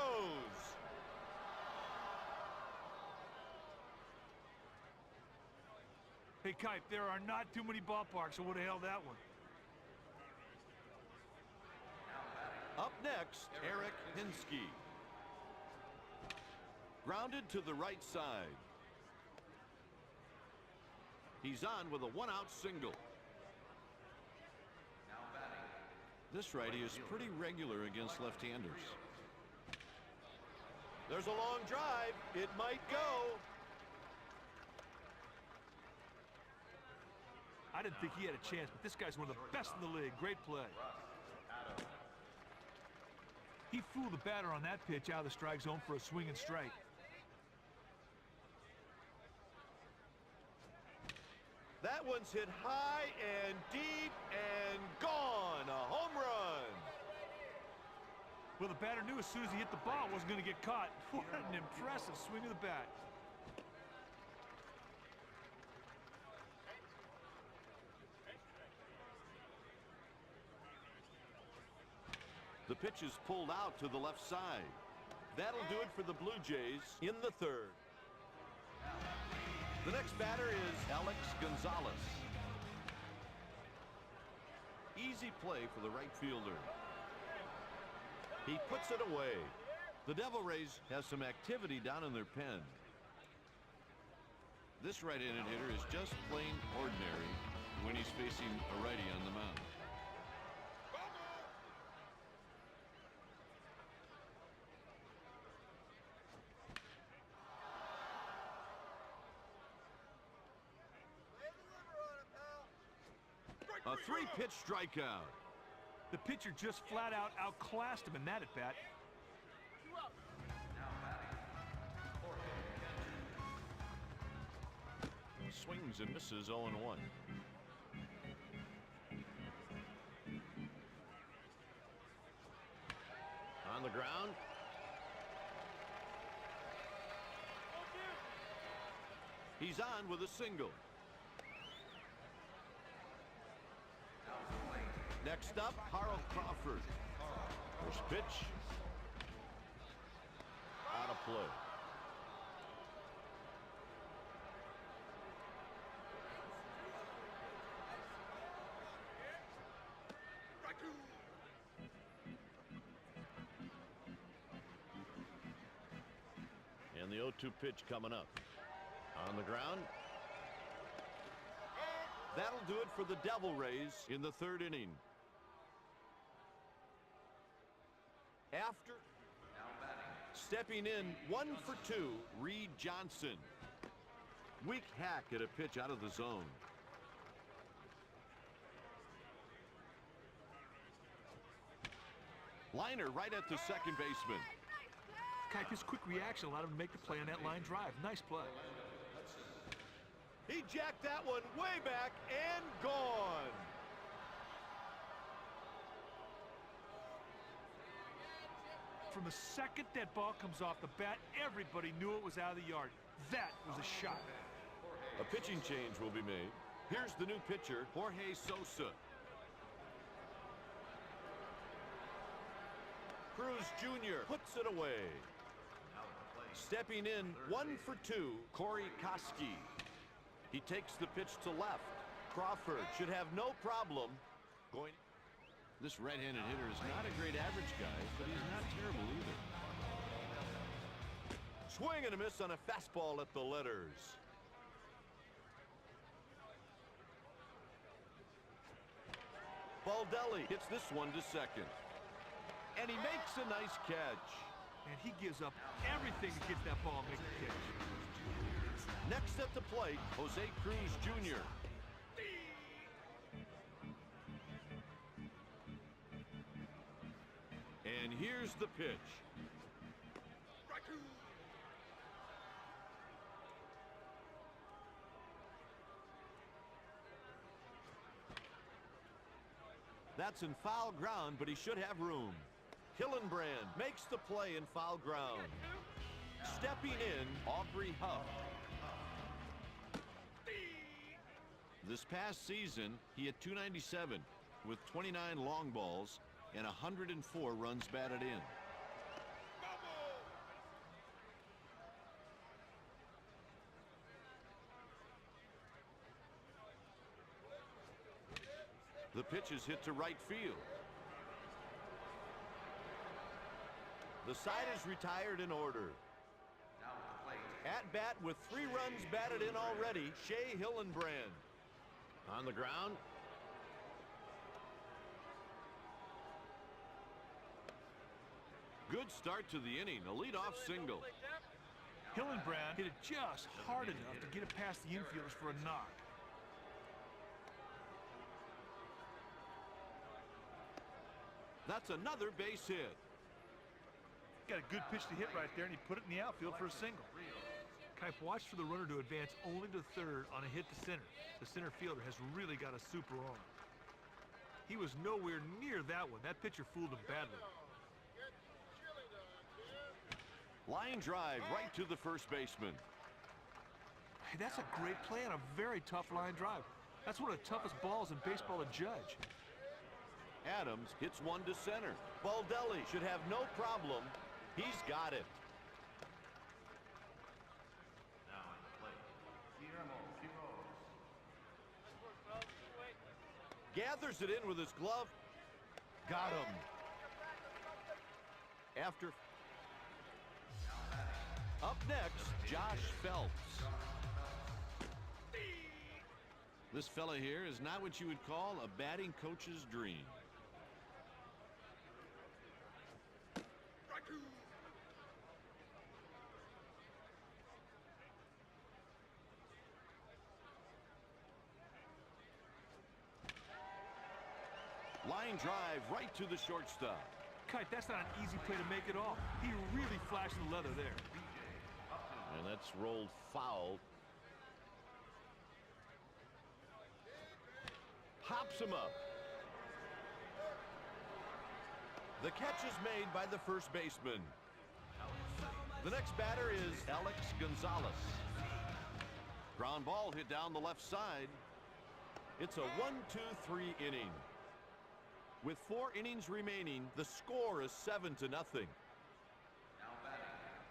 Hey, Kipe, there are not too many ballparks that would have held that one.
Up next, Eric Hinsky. Grounded to the right side. He's on with a one-out single. This righty is pretty regular against left-handers. There's a long drive. It might go.
I didn't think he had a chance, but this guy's one of the best in the league. Great play. He fooled the batter on that pitch out of the strike zone for a swing and strike.
That one's hit high and deep and gone. A home run.
Well, the batter knew as soon as he hit the ball it wasn't going to get caught. What an impressive swing of the bat.
The pitch is pulled out to the left side. That'll do it for the Blue Jays in the third. The next batter is Alex Gonzalez. Easy play for the right fielder. He puts it away. The Devil Rays have some activity down in their pen. This right-handed hitter is just plain ordinary when he's facing a righty on the mound. A three-pitch strikeout.
The pitcher just flat out outclassed him in that at bat.
Swings and misses 0-1. On the ground. He's on with a single. Next up, Carl Crawford. First pitch. Out of play. And the 0-2 pitch coming up. On the ground. That'll do it for the Devil Rays in the third inning. After stepping in 1 for 2, Reed Johnson. Weak hack at a pitch out of the zone. Liner right at the second baseman.
His quick reaction allowed him to make the play on that line drive. Nice play.
He jacked that one way back and gone.
From the second that ball comes off the bat, everybody knew it was out of the yard. That was a shot.
A pitching change will be made. Here's the new pitcher, Jorge Sosa. Cruz Jr. puts it away. Stepping in 1 for 2, Corey Koski. He takes the pitch to left. Crawford should have no problem going. This right-handed hitter is not a great average guy, but he's not terrible either. Swing and a miss on a fastball at the letters. Baldelli hits this one to second. And he makes a nice catch.
And he gives up everything to get that ball and make the catch.
Next at the plate, Jose Cruz Jr. And here's the pitch. That's in foul ground, but he should have room. Hillenbrand makes the play in foul ground. Stepping in, Aubrey Huff. This past season, he hit .297 with 29 long balls and 104 runs batted in. The pitch is hit to right field. The side is retired in order.
Now at the plate.
At bat with 3 runs batted in already, Shea Hillenbrand. On the ground. Good start to the inning, a leadoff single.
Hillenbrand hit it just hard enough to get it past the infielders for a knock.
That's another base hit.
Got a good pitch to hit right there, and he put it in the outfield for a single. Kipe watched for the runner to advance only to third on a hit to center. The center fielder has really got a super arm. He was nowhere near that one. That pitcher fooled him badly.
Line drive right to the first baseman.
Hey, that's a great play on a very tough line drive. That's one of the toughest balls in baseball to judge.
Adams hits one to center. Baldelli should have no problem. He's got it.
Now at the plate. Guillermo Quiroz.
Gathers it in with his glove. Got him. After. Up next, Josh Phelps. This fella here is not what you would call a batting coach's dream. Line drive right to the shortstop.
Kite, that's not an easy play to make at all. He really flashed the leather there.
And that's rolled foul. Hops him up. The catch is made by the first baseman. The next batter is Alex Gonzalez. Ground ball hit down the left side. It's a 1-2-3 inning. With 4 innings remaining, the score is 7-0.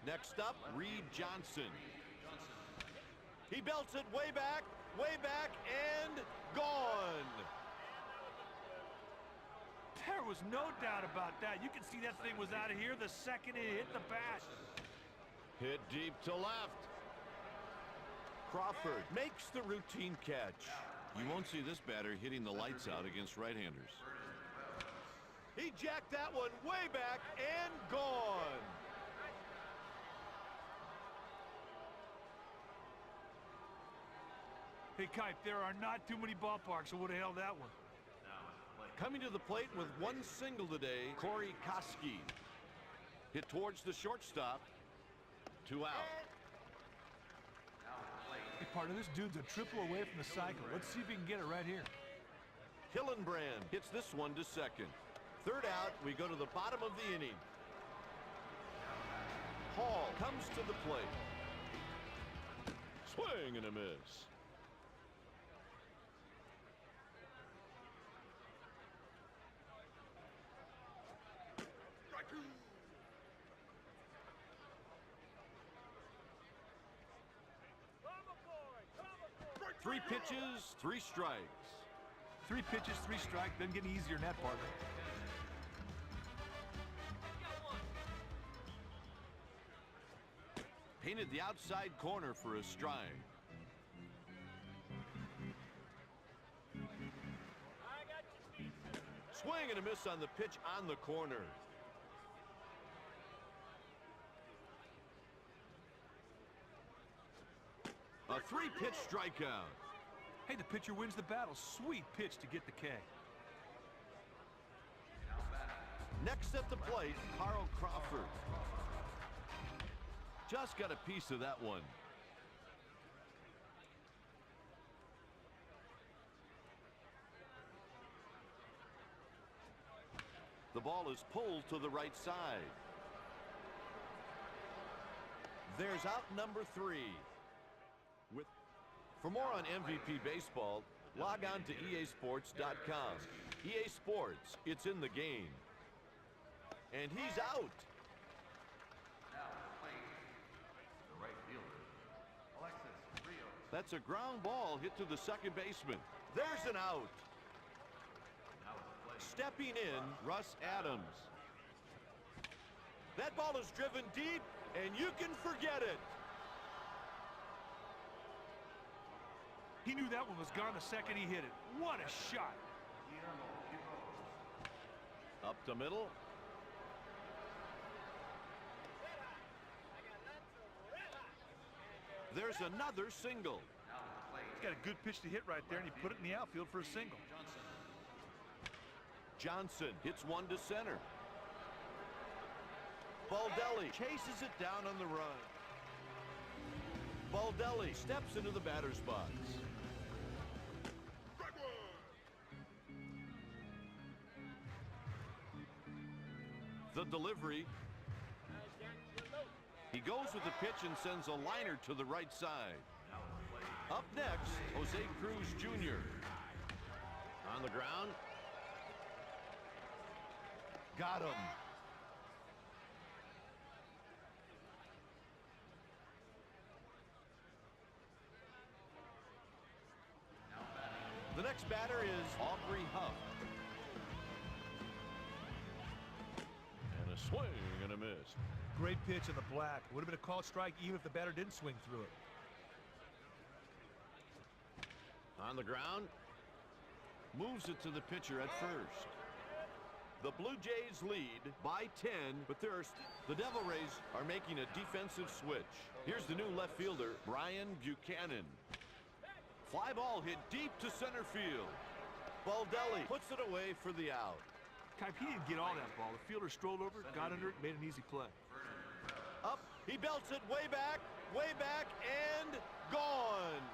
Next up, Reed Johnson. He belts it way back, and gone.
There was no doubt about that. You can see that thing was out of here the second it hit the bat.
Hit deep to left. Crawford makes the routine catch. You won't see this batter hitting the lights out against right-handers. He jacked that one way back and gone.
Hey, Kipe, there are not too many ballparks that would have held that one.
Coming to the plate with 1 single today, Corey Koski. Hit towards the shortstop. 2 out.
Hey, partner, this dude's a triple away from the cycle. Let's see if he can get it right here.
Hillenbrand hits this one to second. 3rd out, we go to the bottom of the inning. Hall comes to the plate. Swing and a miss. Three pitches, 3 strikes.
3 pitches, 3 strikes. Doesn't get any easier than that, partner.
Painted the outside corner for a strike. Swing and a miss on the pitch on the corner. A 3-pitch strikeout.
Hey, the pitcher wins the battle. Sweet pitch to get the K.
Next at the plate, Carl Crawford. Just got a piece of that one. The ball is pulled to the right side. There's out number 3. For more on MVP baseball, log on to easports.com. EA Sports, it's in the game. And he's out.
Now playing the right fielder, Alexis Rios.
That's a ground ball hit to the second baseman. There's an out.
Now it's playing.
Stepping in, Russ Adams. That ball is driven deep, and you can forget it.
He knew that one was gone the second he hit it. What a shot.
Up the middle. There's another single.
He's got a good pitch to hit right there, and he put it in the outfield for a single.
Johnson hits one to center. Baldelli chases it down on the run. Baldelli steps into the batter's box. The delivery. He goes with the pitch and sends a liner to the right side. Up next, Jose Cruz Jr. On the ground. Got him. The next batter is Aubrey Huff. And a swing and a miss.
Great pitch in the black. Would have been a called strike even if the batter didn't swing through it.
On the ground. Moves it to the pitcher at first. The Blue Jays lead by 10, but the Devil Rays are making a defensive switch. Here's the new left fielder, Brian Buchanan. Fly ball hit deep to center field. Baldelli puts it away for the out.
Kipe, he didn't get all that ball. The fielder strolled over, got under it, made an easy play.
Up, he belts it way back, and gone.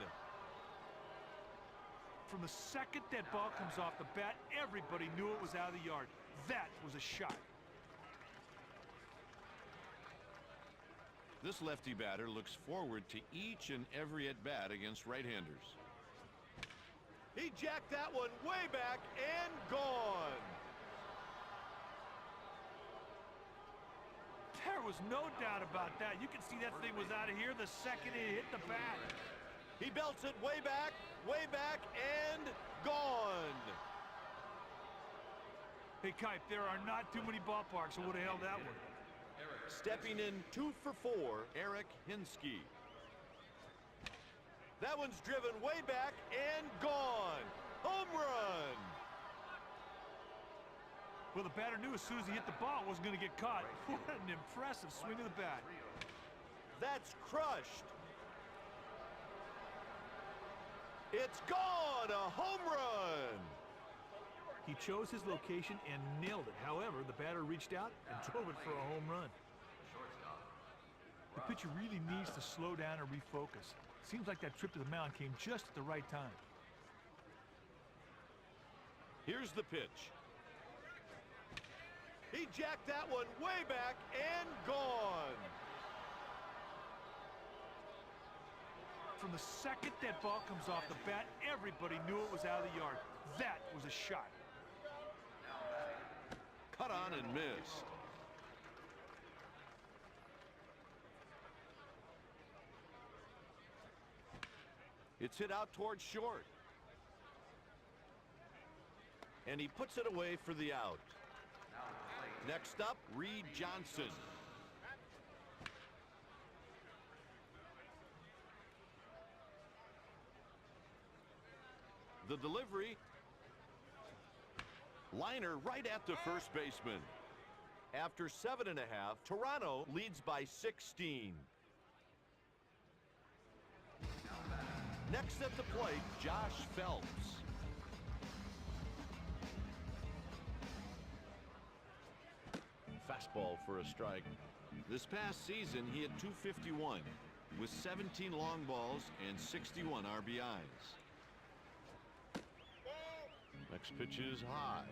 From the second that ball comes off the bat, everybody knew it was out of the yard. That was a shot.
This lefty batter looks forward to each and every at-bat against right-handers. He jacked that one way back and gone.
There was no doubt about that. You can see that thing was out of here the second it hit the bat.
He belts it way back, and gone.
Hey, Kipe, there are not too many ballparks that would have held that one.
Stepping in 2 for 4, Eric Hinsky. That one's driven way back and gone. Home run.
Well, the batter knew as soon as he hit the ball it wasn't going to get caught. What an impressive swing of the bat.
That's crushed. It's gone, a home run.
He chose his location and nailed it. However, the batter reached out and drove it for a home run. The pitcher really needs to slow down and refocus. Seems like that trip to the mound came just at the right time.
Here's the pitch. He jacked that one way back and gone.
From the second that ball comes off the bat, everybody knew it was out of the yard. That was a shot.
Cut on and missed. It's hit out towards short. And he puts it away for the out. Next up, Reed Johnson. The delivery. Liner right at the first baseman. After 7.5, Toronto leads by 16. Next at the plate, Josh Phelps. fastball for a strike. This past season, he had 251 with 17 long balls and 61 RBIs. Next pitch is high.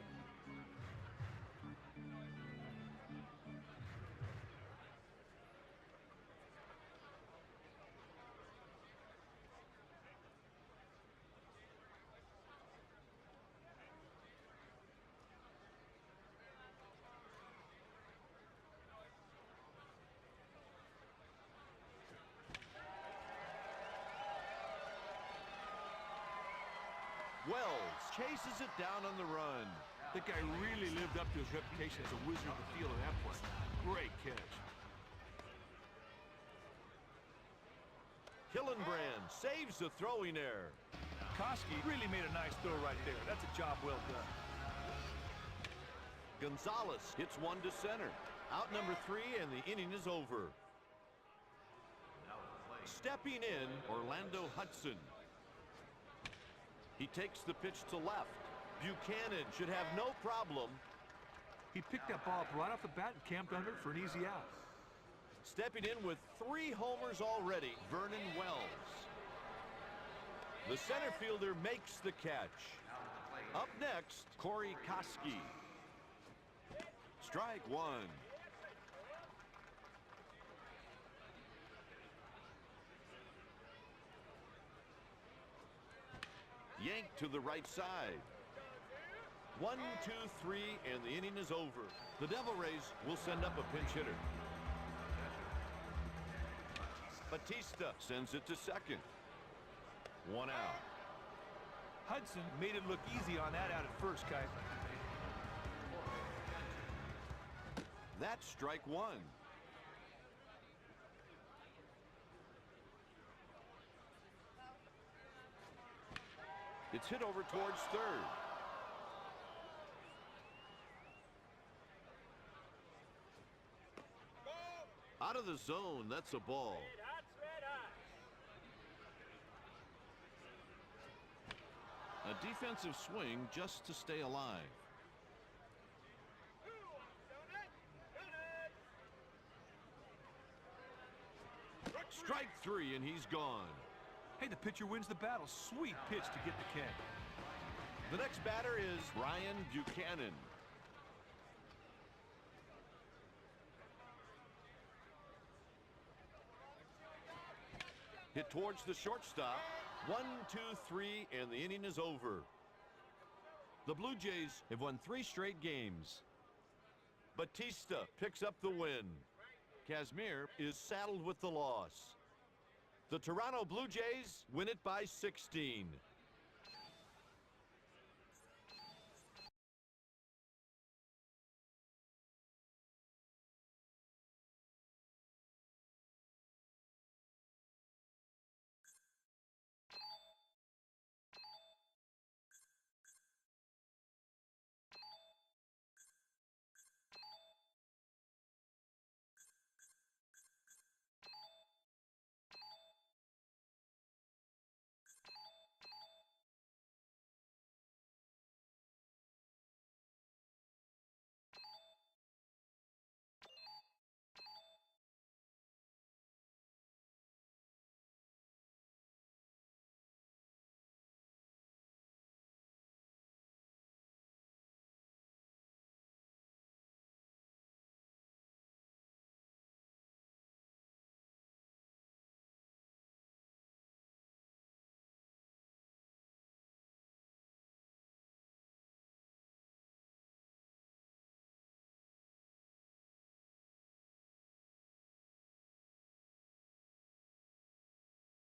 Wells chases it down on the run.
That guy really lived up to his reputation as a wizard of the field on that play. Great catch.
Hillenbrand saves the throwing error.
Koski really made a nice throw right there. That's a job well done.
Gonzalez hits one to center. Out number 3, and the inning is over. Stepping in, Orlando Hudson. He takes the pitch to left. Buchanan should have no problem.
He picked that ball up right off the bat and camped under it for an easy out.
Stepping in with 3 homers already, Vernon Wells. The center fielder makes the catch. Up next, Corey Koski. Strike 1. Yanked to the right side. 1, 2, 3, and the inning is over. The Devil Rays will send up a pinch hitter. Batista sends it to second. 1 out.
Hudson made it look easy on that out at first, Kai.
That's strike 1. It's hit over towards third. Out of the zone, that's a ball. A defensive swing just to stay alive. Strike 3, and he's gone.
Hey, the pitcher wins the battle. Sweet pitch to get the K.
The next batter is Ryan Buchanan. Hit towards the shortstop. 1, 2, 3, and the inning is over. The Blue Jays have won 3 straight games. Batista picks up the win. Kazmir is saddled with the loss. The Toronto Blue Jays win it by 16.